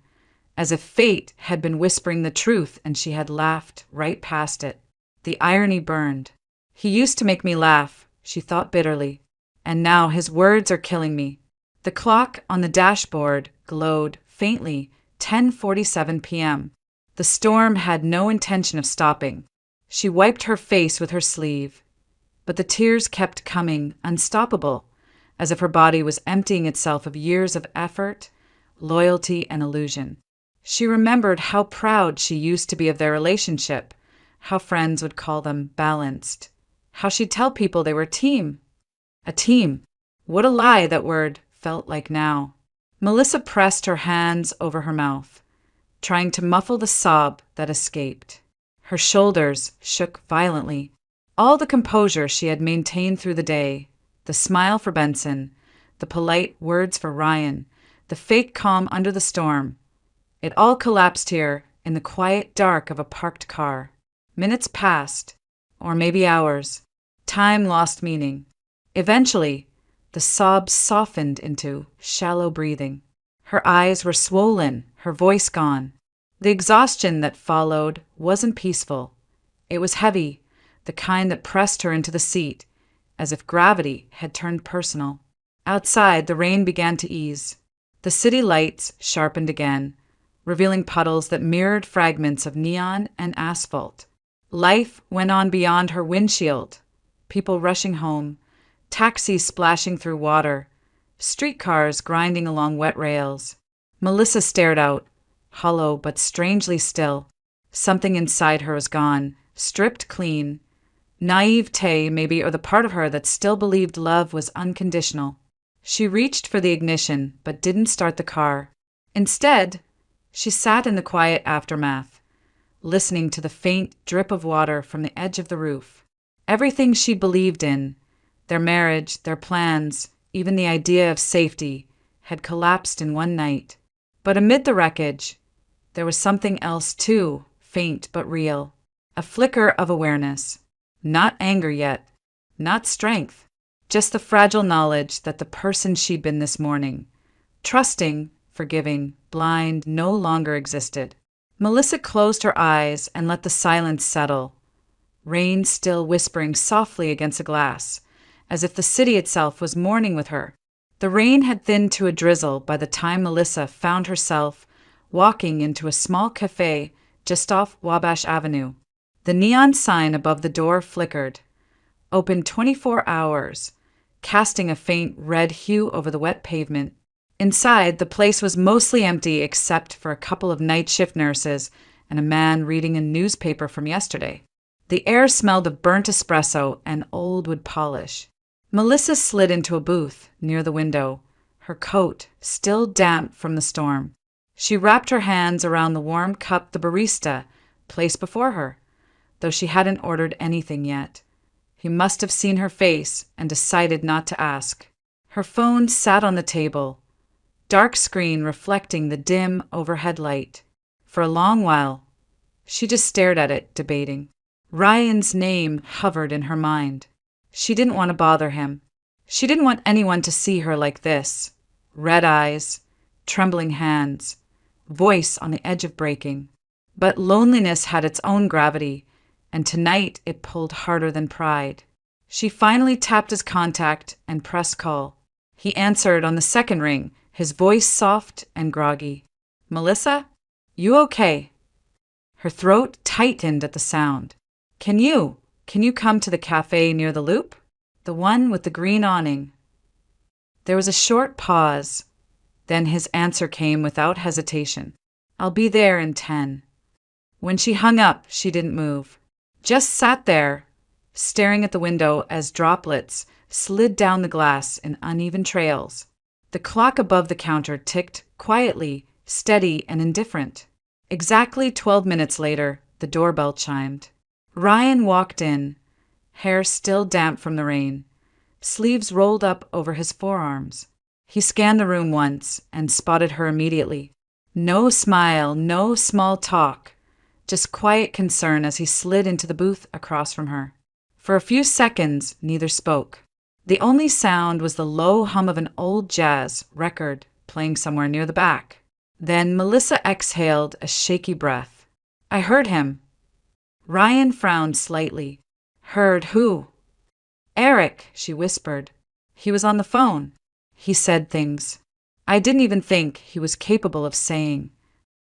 as if fate had been whispering the truth and she had laughed right past it. The irony burned. He used to make me laugh, she thought bitterly, and now his words are killing me. The clock on the dashboard glowed faintly, 10:47 p.m. The storm had no intention of stopping. She wiped her face with her sleeve, but the tears kept coming, unstoppable, as if her body was emptying itself of years of effort, loyalty, and illusion. She remembered how proud she used to be of their relationship, how friends would call them balanced, how she'd tell people they were a team. A team. What a lie that word felt like now. Melissa pressed her hands over her mouth, trying to muffle the sob that escaped. Her shoulders shook violently. All the composure she had maintained through the day, the smile for Benson, the polite words for Ryan, the fake calm under the storm, it all collapsed here in the quiet dark of a parked car. Minutes passed, or maybe hours. Time lost meaning. Eventually, the sobs softened into shallow breathing. Her eyes were swollen, her voice gone. The exhaustion that followed wasn't peaceful. It was heavy, the kind that pressed her into the seat, as if gravity had turned personal. Outside, the rain began to ease. The city lights sharpened again, revealing puddles that mirrored fragments of neon and asphalt. Life went on beyond her windshield. People rushing home, taxis splashing through water, streetcars grinding along wet rails. Melissa stared out, hollow but strangely still. Something inside her was gone, stripped clean. Naivete, maybe, or the part of her that still believed love was unconditional. She reached for the ignition but didn't start the car. Instead, she sat in the quiet aftermath, listening to the faint drip of water from the edge of the roof. Everything she believed in, their marriage, their plans, even the idea of safety, had collapsed in one night. But amid the wreckage, there was something else too, faint but real. A flicker of awareness. Not anger yet, not strength, just the fragile knowledge that the person she'd been this morning, trusting, forgiving, blind, no longer existed. Melissa closed her eyes and let the silence settle, rain still whispering softly against the glass, as if the city itself was mourning with her. The rain had thinned to a drizzle by the time Melissa found herself walking into a small cafe just off Wabash Avenue. The neon sign above the door flickered, open 24 hours, casting a faint red hue over the wet pavement. Inside, the place was mostly empty except for a couple of night shift nurses and a man reading a newspaper from yesterday. The air smelled of burnt espresso and old wood polish. Melissa slid into a booth near the window, her coat still damp from the storm. She wrapped her hands around the warm cup the barista placed before her, though she hadn't ordered anything yet. He must have seen her face and decided not to ask. Her phone sat on the table, dark screen reflecting the dim overhead light. For a long while, she just stared at it, debating. Ryan's name hovered in her mind. She didn't want to bother him. She didn't want anyone to see her like this. Red eyes, trembling hands, voice on the edge of breaking. But loneliness had its own gravity, and tonight it pulled harder than pride. She finally tapped his contact and pressed call. He answered on the second ring, his voice soft and groggy. "Melissa? You okay?" Her throat tightened at the sound. Can you come to the cafe near the Loop? The one with the green awning." There was a short pause. Then his answer came without hesitation. "I'll be there in 10. When she hung up, she didn't move. Just sat there, staring at the window as droplets slid down the glass in uneven trails. The clock above the counter ticked quietly, steady and indifferent. Exactly 12 minutes later, the doorbell chimed. Ryan walked in, hair still damp from the rain, sleeves rolled up over his forearms. He scanned the room once and spotted her immediately. No smile, no small talk, just quiet concern as he slid into the booth across from her. For a few seconds, neither spoke. The only sound was the low hum of an old jazz record playing somewhere near the back. Then Melissa exhaled a shaky breath. "I heard him." Ryan frowned slightly. "Heard who?" "Eric," she whispered. "He was on the phone. He said things I didn't even think he was capable of saying."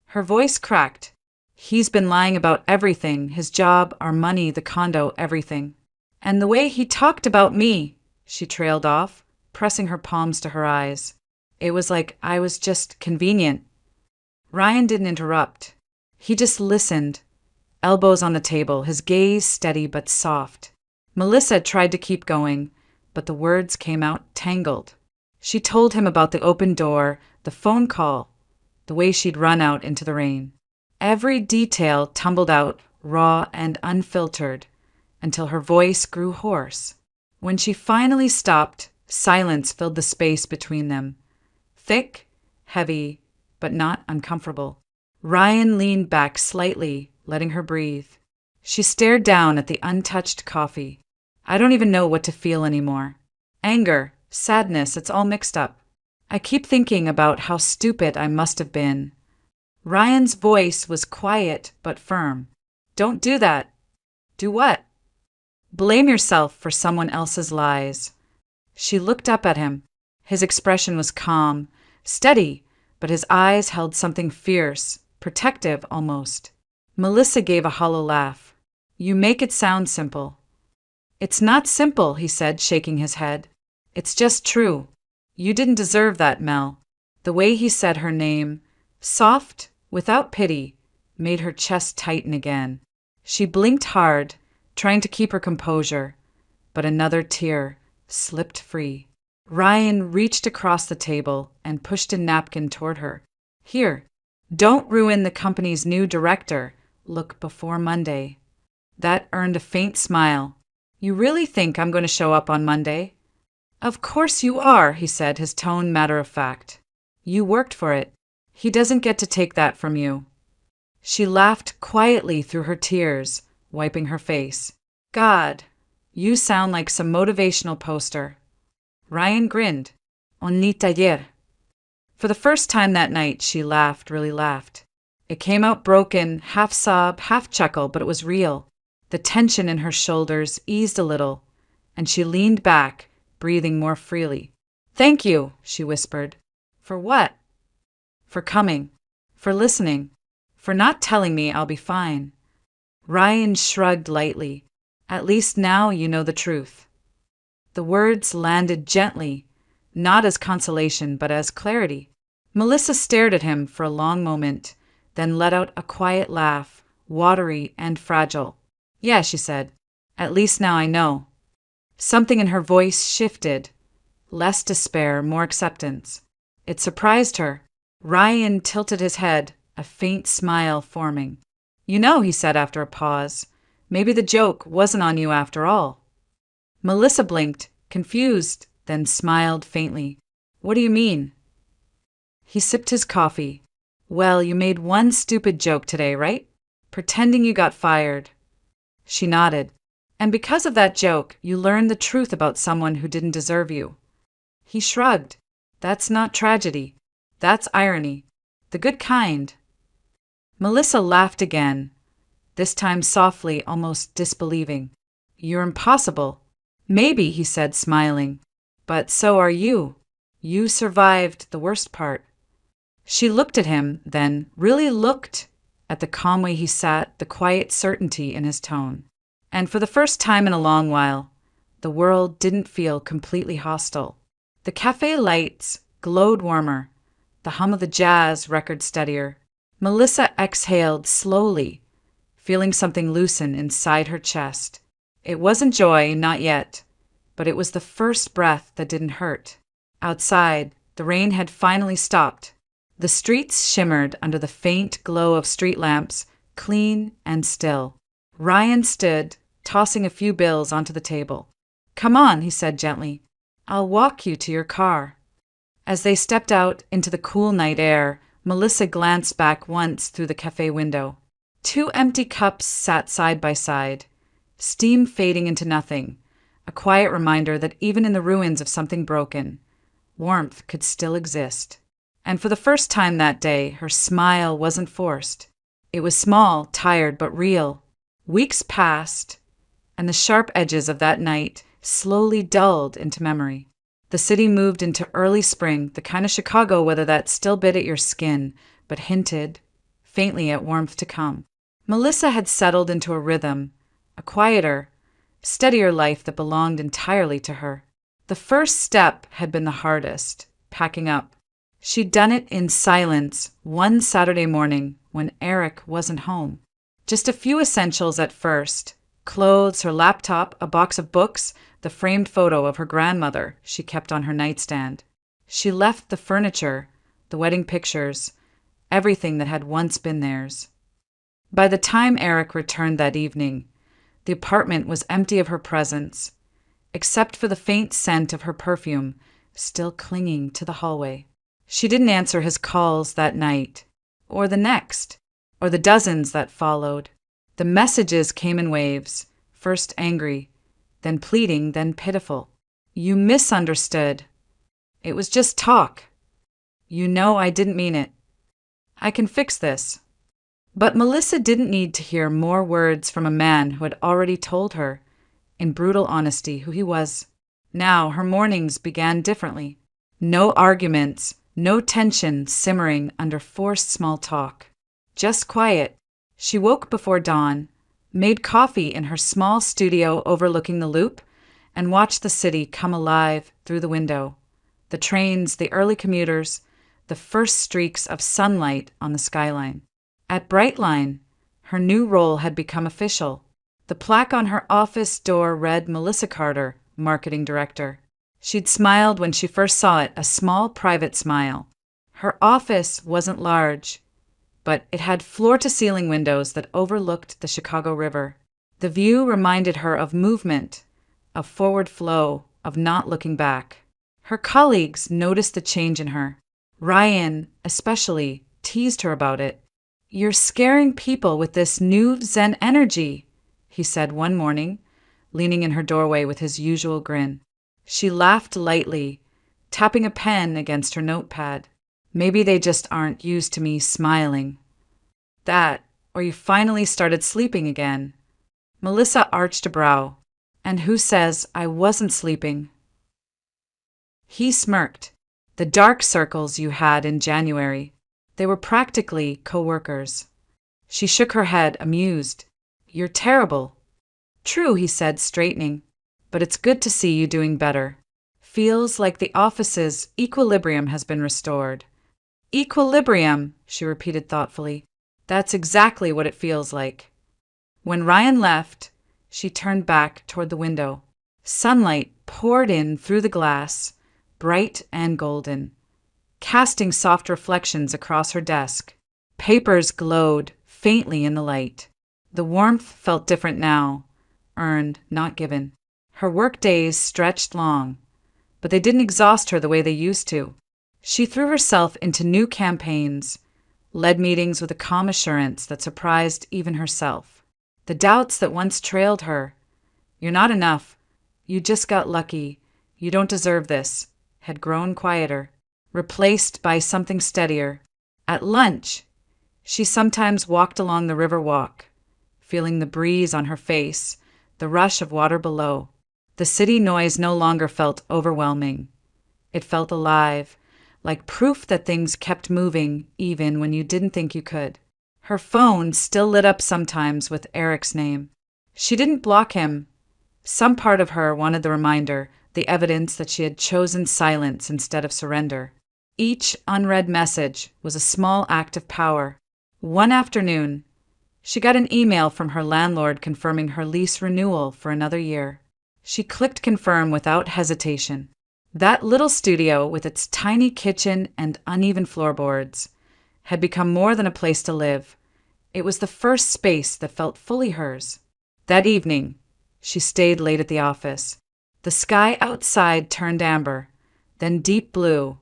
Her voice cracked. "He's been lying about everything, his job, our money, the condo, everything. And the way he talked about me," she trailed off, pressing her palms to her eyes. "It was like I was just convenient." Ryan didn't interrupt. He just listened, elbows on the table, his gaze steady but soft. Melissa tried to keep going, but the words came out tangled. She told him about the open door, the phone call, the way she'd run out into the rain. Every detail tumbled out, raw and unfiltered, until her voice grew hoarse. When she finally stopped, silence filled the space between them. Thick, heavy, but not uncomfortable. Ryan leaned back slightly, letting her breathe. She stared down at the untouched coffee. "I don't even know what to feel anymore. Anger, sadness, it's all mixed up. I keep thinking about how stupid I must have been." Ryan's voice was quiet but firm. "Don't do that." "Do what?" "Blame yourself for someone else's lies." She looked up at him. His expression was calm, steady, but his eyes held something fierce, protective almost. Melissa gave a hollow laugh. "You make it sound simple." "It's not simple," he said, shaking his head. "It's just true. You didn't deserve that, Mel." The way he said her name, soft, without pity, made her chest tighten again. She blinked hard, trying to keep her composure, but another tear slipped free. Ryan reached across the table and pushed a napkin toward her. Here, don't ruin the company's new director. Look before Monday. That earned a faint smile. You really think I'm going to show up on Monday? Of course you are, he said, his tone matter of fact. You worked for it. He doesn't get to take that from you. She laughed quietly through her tears, wiping her face. God, you sound like some motivational poster. Ryan grinned. On ni taller. For the first time that night, she laughed, really laughed. It came out broken, half sob, half chuckle, but it was real. The tension in her shoulders eased a little, and she leaned back, breathing more freely. Thank you, she whispered. For what? For coming. For listening. For not telling me I'll be fine. Ryan shrugged lightly. At least now you know the truth. The words landed gently, not as consolation but as clarity. Melissa stared at him for a long moment, then let out a quiet laugh, watery and fragile. Yeah, she said. At least now I know. Something in her voice shifted. Less despair, more acceptance. It surprised her. Ryan tilted his head, a faint smile forming. You know, he said after a pause, maybe the joke wasn't on you after all. Melissa blinked, confused, then smiled faintly. What do you mean? He sipped his coffee. Well, you made one stupid joke today, right? Pretending you got fired. She nodded. And because of that joke, you learned the truth about someone who didn't deserve you. He shrugged. That's not tragedy. That's irony. The good kind. Melissa laughed again, this time softly, almost disbelieving. You're impossible. Maybe, he said, smiling. But so are you. You survived the worst part. She looked at him, then really looked at the calm way he sat, the quiet certainty in his tone. And for the first time in a long while, the world didn't feel completely hostile. The cafe lights glowed warmer, the hum of the jazz record steadier. Melissa exhaled slowly, feeling something loosen inside her chest. It wasn't joy, not yet, but it was the first breath that didn't hurt. Outside, the rain had finally stopped. The streets shimmered under the faint glow of street lamps, clean and still. Ryan stood, tossing a few bills onto the table. Come on, he said gently. I'll walk you to your car. As they stepped out into the cool night air, Melissa glanced back once through the cafe window. 2 empty cups sat side by side, steam fading into nothing, a quiet reminder that even in the ruins of something broken, warmth could still exist. And for the first time that day, her smile wasn't forced. It was small, tired, but real. Weeks passed, and the sharp edges of that night slowly dulled into memory. The city moved into early spring, the kind of Chicago weather that still bit at your skin, but hinted, faintly, at warmth to come. Melissa had settled into a rhythm, a quieter, steadier life that belonged entirely to her. The first step had been the hardest, packing up. She'd done it in silence one Saturday morning when Eric wasn't home. Just a few essentials at first. Clothes, her laptop, a box of books, the framed photo of her grandmother she kept on her nightstand. She left the furniture, the wedding pictures, everything that had once been theirs. By the time Eric returned that evening, the apartment was empty of her presence, except for the faint scent of her perfume still clinging to the hallway. She didn't answer his calls that night, or the next, or the dozens that followed. The messages came in waves, first angry, then pleading, then pitiful. You misunderstood. It was just talk. You know I didn't mean it. I can fix this. But Melissa didn't need to hear more words from a man who had already told her, in brutal honesty, who he was. Now her mornings began differently. No arguments, no tension simmering under forced small talk. Just quiet. She woke before dawn, made coffee in her small studio overlooking the loop, and watched the city come alive through the window. The trains, the early commuters, the first streaks of sunlight on the skyline. At Brightline, her new role had become official. The plaque on her office door read Melissa Carter, Marketing Director. She'd smiled when she first saw it, a small private smile. Her office wasn't large, but it had floor-to-ceiling windows that overlooked the Chicago River. The view reminded her of movement, of forward flow, of not looking back. Her colleagues noticed the change in her. Ryan, especially, teased her about it. "You're scaring people with this new Zen energy," he said one morning, leaning in her doorway with his usual grin. She laughed lightly, tapping a pen against her notepad. "Maybe they just aren't used to me smiling." That, or you finally started sleeping again. Melissa arched a brow. "And who says I wasn't sleeping?" He smirked. "The dark circles you had in January. They were practically co-workers." She shook her head, amused. "You're terrible." "True," he said, straightening. "But it's good to see you doing better. Feels like the office's equilibrium has been restored." "Equilibrium," she repeated thoughtfully. "That's exactly what it feels like." When Ryan left, she turned back toward the window. Sunlight poured in through the glass, bright and golden, casting soft reflections across her desk. Papers glowed faintly in the light. The warmth felt different now, earned, not given. Her work days stretched long, but they didn't exhaust her the way they used to. She threw herself into new campaigns, led meetings with a calm assurance that surprised even herself. The doubts that once trailed her, "You're not enough, you just got lucky, you don't deserve this," had grown quieter, replaced by something steadier. At lunch, she sometimes walked along the river walk, feeling the breeze on her face, the rush of water below. The city noise no longer felt overwhelming. It felt alive, like proof that things kept moving even when you didn't think you could. Her phone still lit up sometimes with Eric's name. She didn't block him. Some part of her wanted the reminder, the evidence that she had chosen silence instead of surrender. Each unread message was a small act of power. One afternoon, she got an email from her landlord confirming her lease renewal for another year. She clicked confirm without hesitation. That little studio, with its tiny kitchen and uneven floorboards, had become more than a place to live. It was the first space that felt fully hers. That evening, she stayed late at the office. The sky outside turned amber, then deep blue,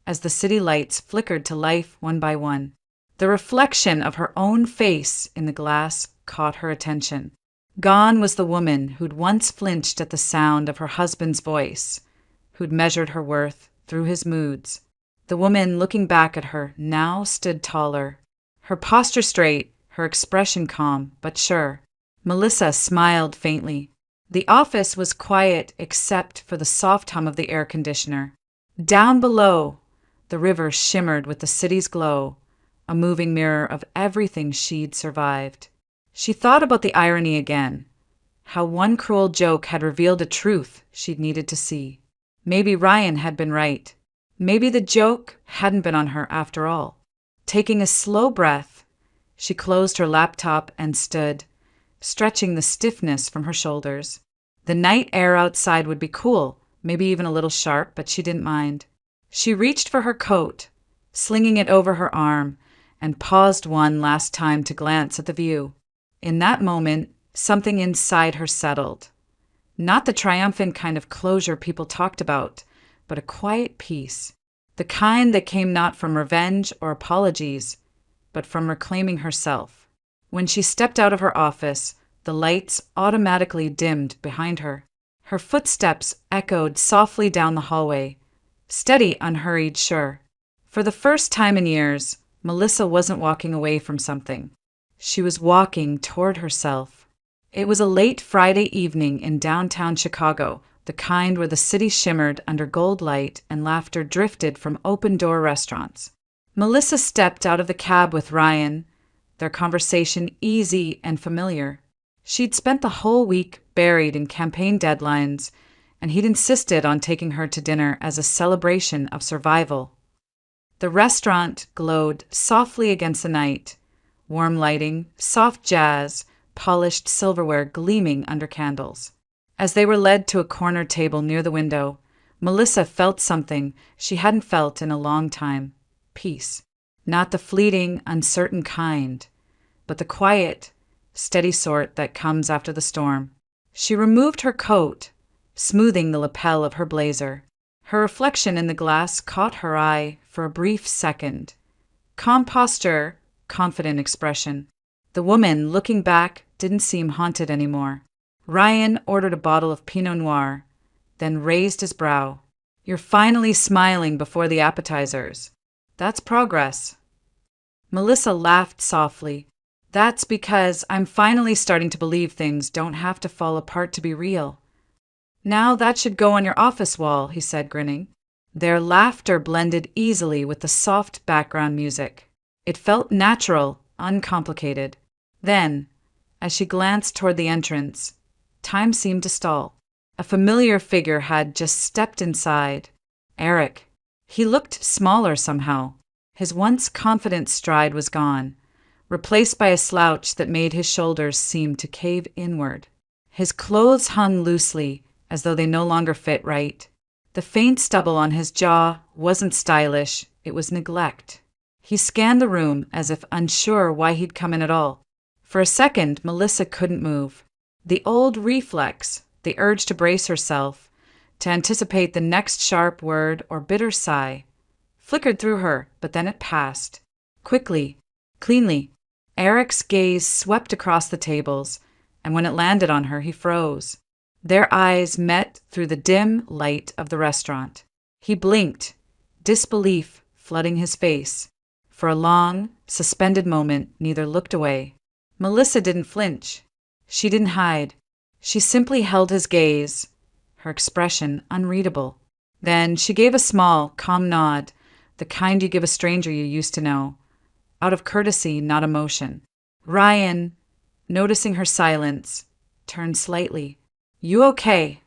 as the city lights flickered to life one by one. The reflection of her own face in the glass caught her attention. Gone was the woman who'd once flinched at the sound of her husband's voice, who'd measured her worth through his moods. The woman looking back at her now stood taller, her posture straight, her expression calm but sure. Melissa smiled faintly. The office was quiet except for the soft hum of the air conditioner. Down below, the river shimmered with the city's glow, a moving mirror of everything she'd survived. She thought about the irony again, how one cruel joke had revealed a truth she'd needed to see. Maybe Ryan had been right. Maybe the joke hadn't been on her after all. Taking a slow breath, she closed her laptop and stood, stretching the stiffness from her shoulders. The night air outside would be cool, maybe even a little sharp, but she didn't mind. She reached for her coat, slinging it over her arm, and paused one last time to glance at the view. In that moment, something inside her settled. Not the triumphant kind of closure people talked about, but a quiet peace. The kind that came not from revenge or apologies, but from reclaiming herself. When she stepped out of her office, the lights automatically dimmed behind her. Her footsteps echoed softly down the hallway, steady, unhurried, sure. For the first time in years, Melissa wasn't walking away from something. She was walking toward herself. It was a late Friday evening in downtown Chicago, the kind where the city shimmered under gold light and laughter drifted from open-door restaurants. Melissa stepped out of the cab with Ryan, their conversation easy and familiar. She'd spent the whole week buried in campaign deadlines, and he'd insisted on taking her to dinner as a celebration of survival. The restaurant glowed softly against the night, warm lighting, soft jazz, polished silverware gleaming under candles. As they were led to a corner table near the window, Melissa felt something she hadn't felt in a long time. Peace. Not the fleeting, uncertain kind, but the quiet, steady sort that comes after the storm. She removed her coat, smoothing the lapel of her blazer. Her reflection in the glass caught her eye for a brief second. Calm posture, confident expression. The woman, looking back, didn't seem haunted anymore. Ryan ordered a bottle of Pinot Noir, then raised his brow. "You're finally smiling before the appetizers. That's progress." Melissa laughed softly. "That's because I'm finally starting to believe things don't have to fall apart to be real." "Now that should go on your office wall," he said, grinning. Their laughter blended easily with the soft background music. It felt natural, uncomplicated. Then, as she glanced toward the entrance, time seemed to stall. A familiar figure had just stepped inside. Eric. He looked smaller somehow. His once confident stride was gone, replaced by a slouch that made his shoulders seem to cave inward. His clothes hung loosely, as though they no longer fit right. The faint stubble on his jaw wasn't stylish, it was neglect. He scanned the room as if unsure why he'd come in at all. For a second, Melissa couldn't move. The old reflex, the urge to brace herself, to anticipate the next sharp word or bitter sigh, flickered through her, but then it passed. Quickly, cleanly. Eric's gaze swept across the tables, and when it landed on her, he froze. Their eyes met through the dim light of the restaurant. He blinked, disbelief flooding his face. For a long, suspended moment, neither looked away. Melissa didn't flinch. She didn't hide. She simply held his gaze, her expression unreadable. Then she gave a small, calm nod, the kind you give a stranger you used to know, out of courtesy, not emotion. Ryan, noticing her silence, turned slightly. "You okay?"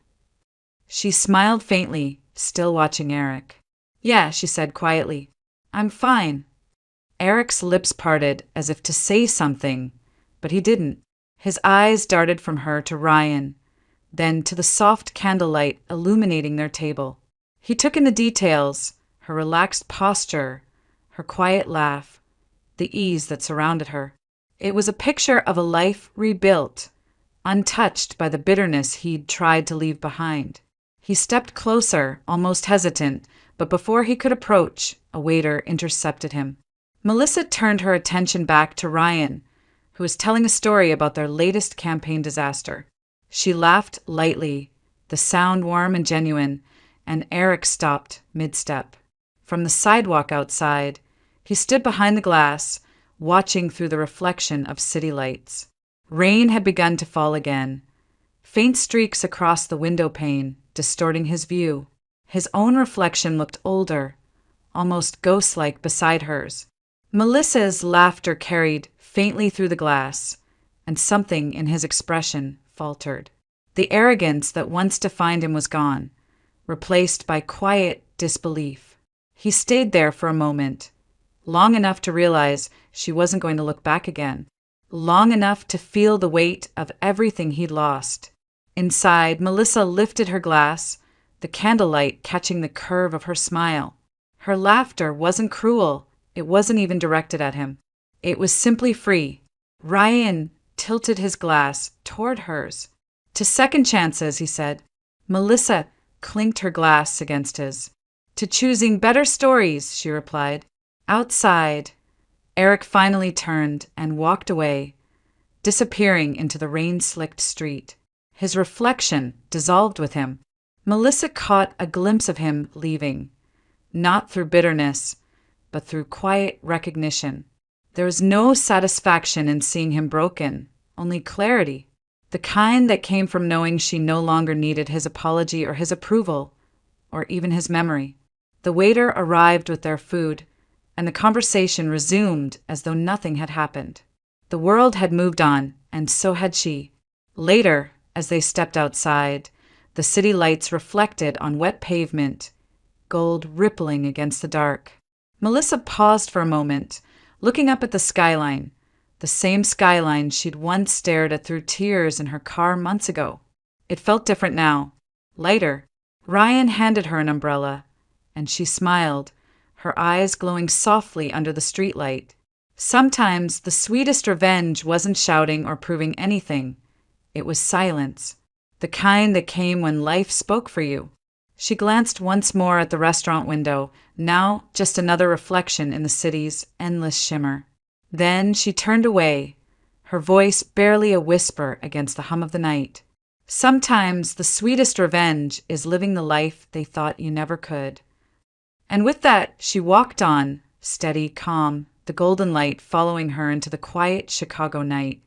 She smiled faintly, still watching Eric. "Yeah," she said quietly. "I'm fine." Eric's lips parted as if to say something, but he didn't. His eyes darted from her to Ryan, then to the soft candlelight illuminating their table. He took in the details, her relaxed posture, her quiet laugh, the ease that surrounded her. It was a picture of a life rebuilt, untouched by the bitterness he'd tried to leave behind. He stepped closer, almost hesitant, but before he could approach, a waiter intercepted him. Melissa turned her attention back to Ryan, who was telling a story about their latest campaign disaster. She laughed lightly, the sound warm and genuine, and Eric stopped mid-step. From the sidewalk outside, he stood behind the glass, watching through the reflection of city lights. Rain had begun to fall again, faint streaks across the window pane, distorting his view. His own reflection looked older, almost ghost-like beside hers. Melissa's laughter carried faintly through the glass, and something in his expression faltered. The arrogance that once defined him was gone, replaced by quiet disbelief. He stayed there for a moment, long enough to realize she wasn't going to look back again, long enough to feel the weight of everything he'd lost. Inside, Melissa lifted her glass, the candlelight catching the curve of her smile. Her laughter wasn't cruel, it wasn't even directed at him. It was simply free. Ryan tilted his glass toward hers. "To second chances," he said. Melissa clinked her glass against his. "To choosing better stories," she replied. Outside, Eric finally turned and walked away, disappearing into the rain-slicked street. His reflection dissolved with him. Melissa caught a glimpse of him leaving, not through bitterness, but through quiet recognition. There was no satisfaction in seeing him broken, only clarity, the kind that came from knowing she no longer needed his apology or his approval, or even his memory. The waiter arrived with their food, and the conversation resumed as though nothing had happened. The world had moved on, and so had she. Later, as they stepped outside, the city lights reflected on wet pavement, gold rippling against the dark. Melissa paused for a moment, looking up at the skyline, the same skyline she'd once stared at through tears in her car months ago. It felt different now, lighter, Ryan handed her an umbrella, and she smiled, her eyes glowing softly under the streetlight. Sometimes the sweetest revenge wasn't shouting or proving anything. It was silence, the kind that came when life spoke for you. She glanced once more at the restaurant window, now just another reflection in the city's endless shimmer. Then she turned away, her voice barely a whisper against the hum of the night. Sometimes the sweetest revenge is living the life they thought you never could. And with that, she walked on, steady, calm, the golden light following her into the quiet Chicago night.